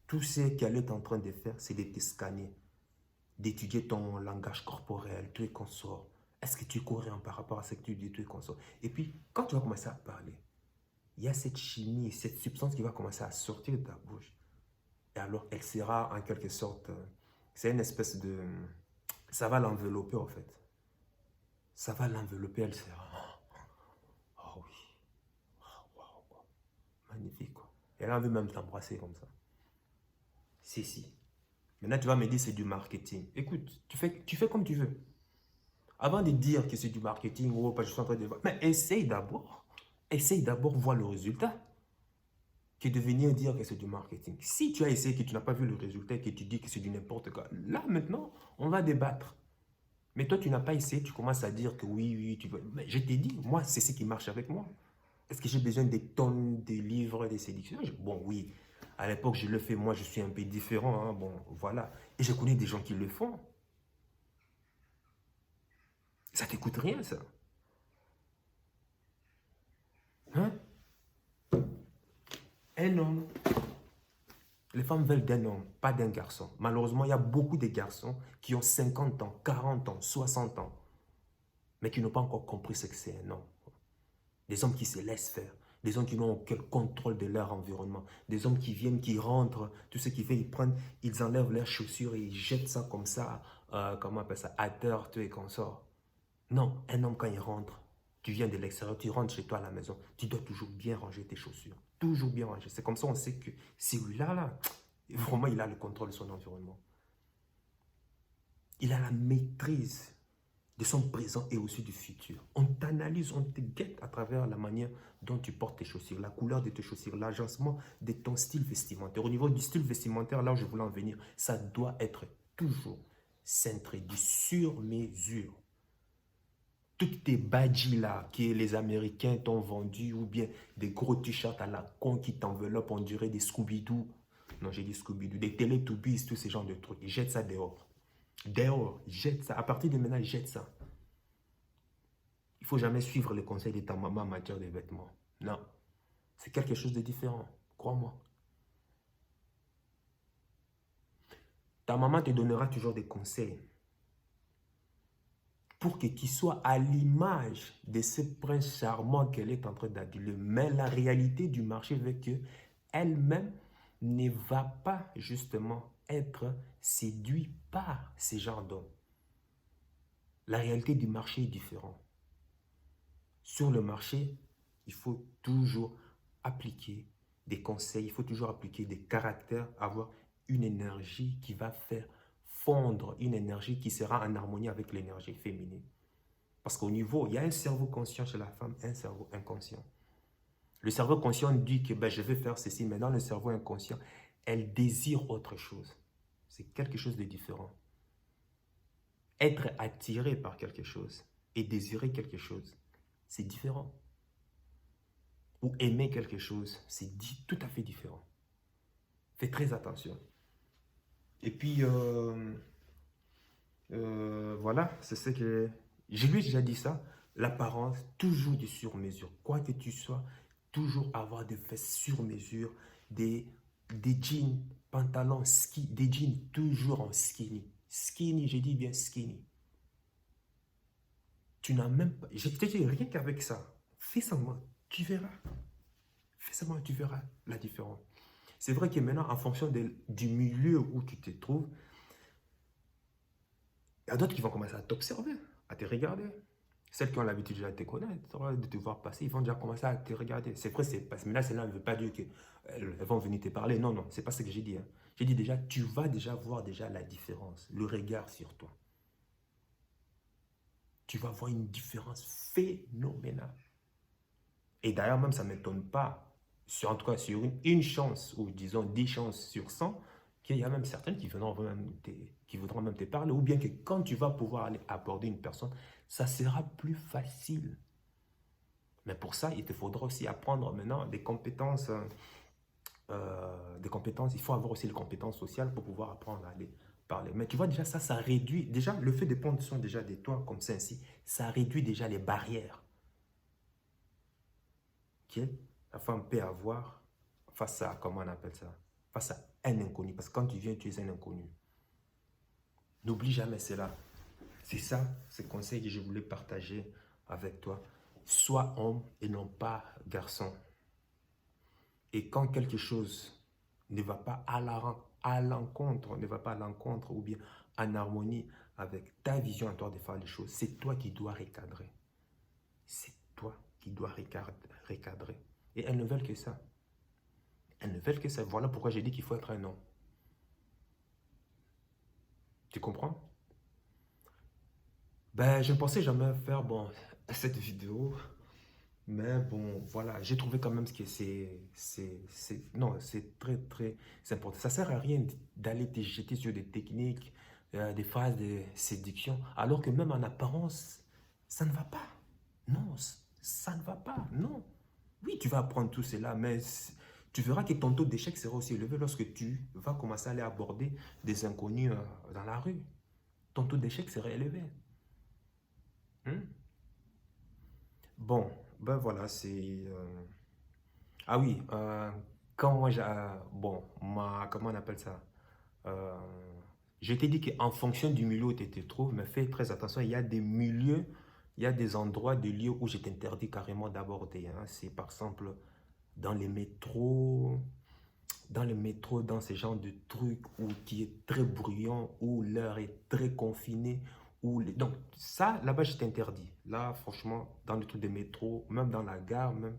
Speaker 1: Tout ce qu'elle est en train de faire, c'est de te scanner, d'étudier ton langage corporel, tout et consort. Est-ce que tu es cohérent par rapport à ce que tu dis, tout et consort? Et puis, quand tu vas commencer à parler, il y a cette chimie, cette substance qui va commencer à sortir de ta bouche. Et alors, elle sera en quelque sorte, c'est une espèce de... Ça va l'envelopper en fait. Ça va l'envelopper, elle sera... Oh oui. Oh, wow. Magnifique quoi. Et elle a envie même t'embrasser comme ça. Si. Maintenant, tu vas me dire c'est du marketing. Écoute, tu fais comme tu veux. Avant de dire que c'est du marketing ou pas, je suis en train de... Mais essaye d'abord. Essaye d'abord voir le résultat. Que de venir dire que c'est du marketing. Si tu as essayé, que tu n'as pas vu le résultat et que tu dis que c'est du n'importe quoi, là maintenant, on va débattre. Mais toi, tu n'as pas essayé, tu commences à dire que oui, tu veux. Mais je t'ai dit, moi, c'est ce qui marche avec moi. Est-ce que j'ai besoin des tonnes de livres, des sélections? Bon, oui. À l'époque, je le fais. Moi, je suis un peu différent. Hein. Bon, voilà. Et je connais des gens qui le font. Ça ne t'écoute rien, ça. Hein? Un homme. Les femmes veulent d'un homme, pas d'un garçon. Malheureusement, il y a beaucoup de garçons qui ont 50 ans, 40 ans, 60 ans, mais qui n'ont pas encore compris ce que c'est un homme. Des hommes qui se laissent faire. Des hommes qui n'ont aucun contrôle de leur environnement. Des hommes qui viennent, qui rentrent, tout ce qu'ils font, ils prennent, ils enlèvent leurs chaussures et ils jettent ça comme ça, comment on appelle ça, à terre, tout et qu'on sort. Non, un homme quand il rentre, tu viens de l'extérieur, tu rentres chez toi à la maison, tu dois toujours bien ranger tes chaussures. Toujours bien ranger. C'est comme ça on sait que celui-là, vraiment, il a le contrôle de son environnement. Il a la maîtrise de son présent et aussi du futur. On t'analyse, on te guette à travers la manière dont tu portes tes chaussures, la couleur de tes chaussures, l'agencement de ton style vestimentaire. Au niveau du style vestimentaire, là où je voulais en venir, ça doit être toujours cintré, du sur-mesure. Toutes tes badges là que les Américains t'ont vendu ou bien des gros t-shirts à la con qui t'enveloppent, on dirait des Scooby-Doo. Non, j'ai dit Scooby-Doo, des Teletubbies, tous ces genres de trucs. Jette ça dehors. Dehors, jette ça. À partir de maintenant, jette ça. Il ne faut jamais suivre les conseils de ta maman en matière de vêtements. Non. C'est quelque chose de différent. Crois-moi. Ta maman te donnera toujours des conseils pour que tu sois à l'image de ce prince charmant qu'elle est en train d'aduler. Mais la réalité du marché veut que elle-même ne va pas justement être séduite par ces genres d'hommes. La réalité du marché est différente. Sur le marché, il faut toujours appliquer des conseils, il faut toujours appliquer des caractères, avoir une énergie qui va faire fondre, une énergie qui sera en harmonie avec l'énergie féminine. Parce qu'au niveau, il y a un cerveau conscient chez la femme et un cerveau inconscient. Le cerveau conscient dit que ben, je vais faire ceci, mais dans le cerveau inconscient, elle désire autre chose. C'est quelque chose de différent. Être attiré par quelque chose et désirer quelque chose, c'est différent. Ou aimer quelque chose, c'est tout à fait différent. Fais très attention. Et puis, voilà, c'est ce que... Je lui ai déjà dit ça. L'apparence, toujours du sur-mesure. Quoi que tu sois, toujours avoir des fesses sur-mesure, des jeans, pantalons, des jeans toujours en skinny. Skinny, j'ai dit bien skinny. Tu n'as même pas... Je te dis rien qu'avec ça. Fais ça moi, tu verras. Fais ça moi, tu verras la différence. C'est vrai que maintenant, en fonction du milieu où tu te trouves, il y a d'autres qui vont commencer à t'observer, à te regarder. Celles qui ont l'habitude déjà de te connaître, de te voir passer, ils vont déjà commencer à te regarder. C'est vrai, c'est parce que là, cela ne veut pas dire qu'elles vont venir te parler. Non, non, c'est pas ce que j'ai dit. Hein. J'ai dit déjà, tu vas déjà voir déjà la différence, le regard sur toi. Tu vas voir une différence phénoménale. Et d'ailleurs, même, ça ne m'étonne pas, en tout cas sur une chance, ou disons 10 chances sur 100, qu'il y a même certaines qui voudront même te parler, ou bien que quand tu vas pouvoir aller aborder une personne, ça sera plus facile. Mais pour ça, il te faudra aussi apprendre maintenant des compétences. Il faut avoir aussi les compétences sociales pour pouvoir apprendre à aller parler. Mais tu vois, déjà, ça réduit, déjà, le fait de prendre soin déjà de toi comme ça ainsi, ça réduit déjà les barrières. Ok? La femme peut avoir face à, comment on appelle ça? Face à un inconnu. Parce que quand tu viens, tu es un inconnu. N'oublie jamais cela. C'est ça, ce conseil que je voulais partager avec toi. Sois homme et non pas garçon. Et quand quelque chose ne va pas à l'encontre, ne va pas à l'encontre ou bien en harmonie avec ta vision à toi de faire les choses, c'est toi qui dois recadrer. C'est toi qui dois recadrer. Et elles ne veulent que ça. Elles ne veulent que ça. Voilà pourquoi j'ai dit qu'il faut être un homme. Tu comprends? Ben, je ne pensais jamais faire bon, cette vidéo. Mais bon, voilà, j'ai trouvé quand même que non, c'est très, très important. Ça sert à rien d'aller te jeter sur des techniques, des phrases de séduction, alors que même en apparence, ça ne va pas. Non, ça ne va pas, non. Oui, tu vas apprendre tout cela, mais tu verras que ton taux d'échec sera aussi élevé lorsque tu vas commencer à aller aborder des inconnus dans la rue. Ton taux d'échec sera élevé. Hmm? Bon, ben voilà, c'est... Ah oui, quand moi j'ai... bon, comment on appelle ça? Euh, je t'ai dit qu'en fonction du milieu où tu te trouves, mais fais très attention, il y a des milieux, il y a des endroits, des lieux où je t'interdis carrément d'aborder. Hein. C'est par exemple dans les métros, dans ces genres de trucs où, qui est très bruyant, où l'heure est très confinée. Donc ça, là-bas, je t'interdis. Là, franchement, dans le truc de métro, même dans la gare, même,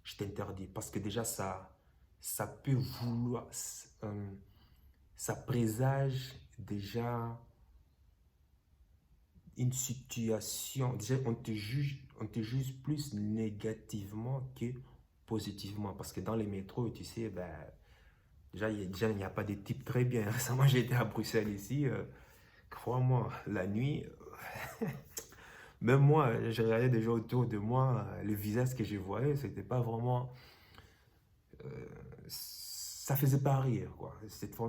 Speaker 1: je t'interdis. Parce que déjà, ça peut vouloir... ça présage déjà une situation, déjà on te juge plus négativement que positivement. Parce que dans les métros, tu sais, ben, déjà, il n'y a pas de type très bien. Récemment, j'ai été à Bruxelles ici. Crois-moi, la nuit, même moi, je regardais des gens autour de moi, le visage que je voyais, c'était pas vraiment. Ça faisait pas rire, quoi.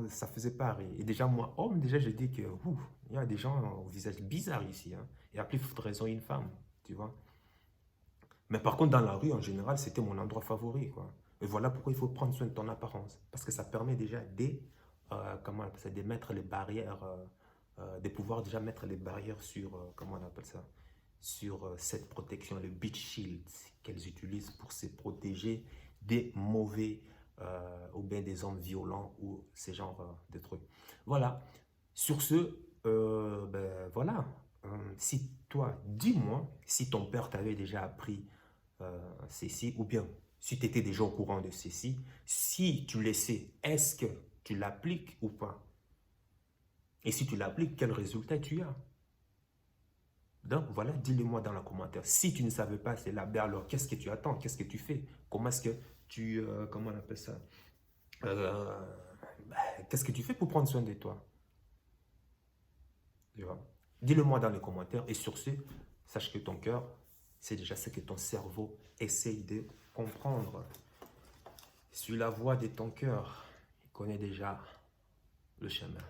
Speaker 1: Ça faisait pas rire. Et déjà, moi, homme, déjà, je dis que, ouf, il y a des gens au visage bizarre ici, hein. Et à plus forte raison, une femme, tu vois. Mais par contre, dans la rue, en général, c'était mon endroit favori, quoi. Et voilà pourquoi il faut prendre soin de ton apparence. Parce que ça permet déjà comment on appelle ça, de mettre les barrières, de pouvoir déjà mettre les barrières sur, comment on appelle ça, sur cette protection, le beach shield qu'elles utilisent pour se protéger des mauvais ou bien des hommes violents ou ces genres de trucs. Voilà. Sur ce, ben voilà. Si toi, dis-moi si ton père t'avait déjà appris ceci, ou bien si tu étais déjà au courant de ceci, si tu le sais, est-ce que tu l'appliques ou pas? Et si tu l'appliques, quel résultat tu as? Donc voilà, dis-le-moi dans les commentaires. Si tu ne savais pas cela, ben alors qu'est-ce que tu attends? Qu'est-ce que tu fais? Comment est-ce que comment on appelle ça? Euh, ben, qu'est-ce que tu fais pour prendre soin de toi? Tu vois? Dis-le-moi dans les commentaires. Et sur ce, sache que ton cœur, c'est déjà ce que ton cerveau essaye de comprendre. Suis la voix de ton cœur. Il connaît déjà le chemin.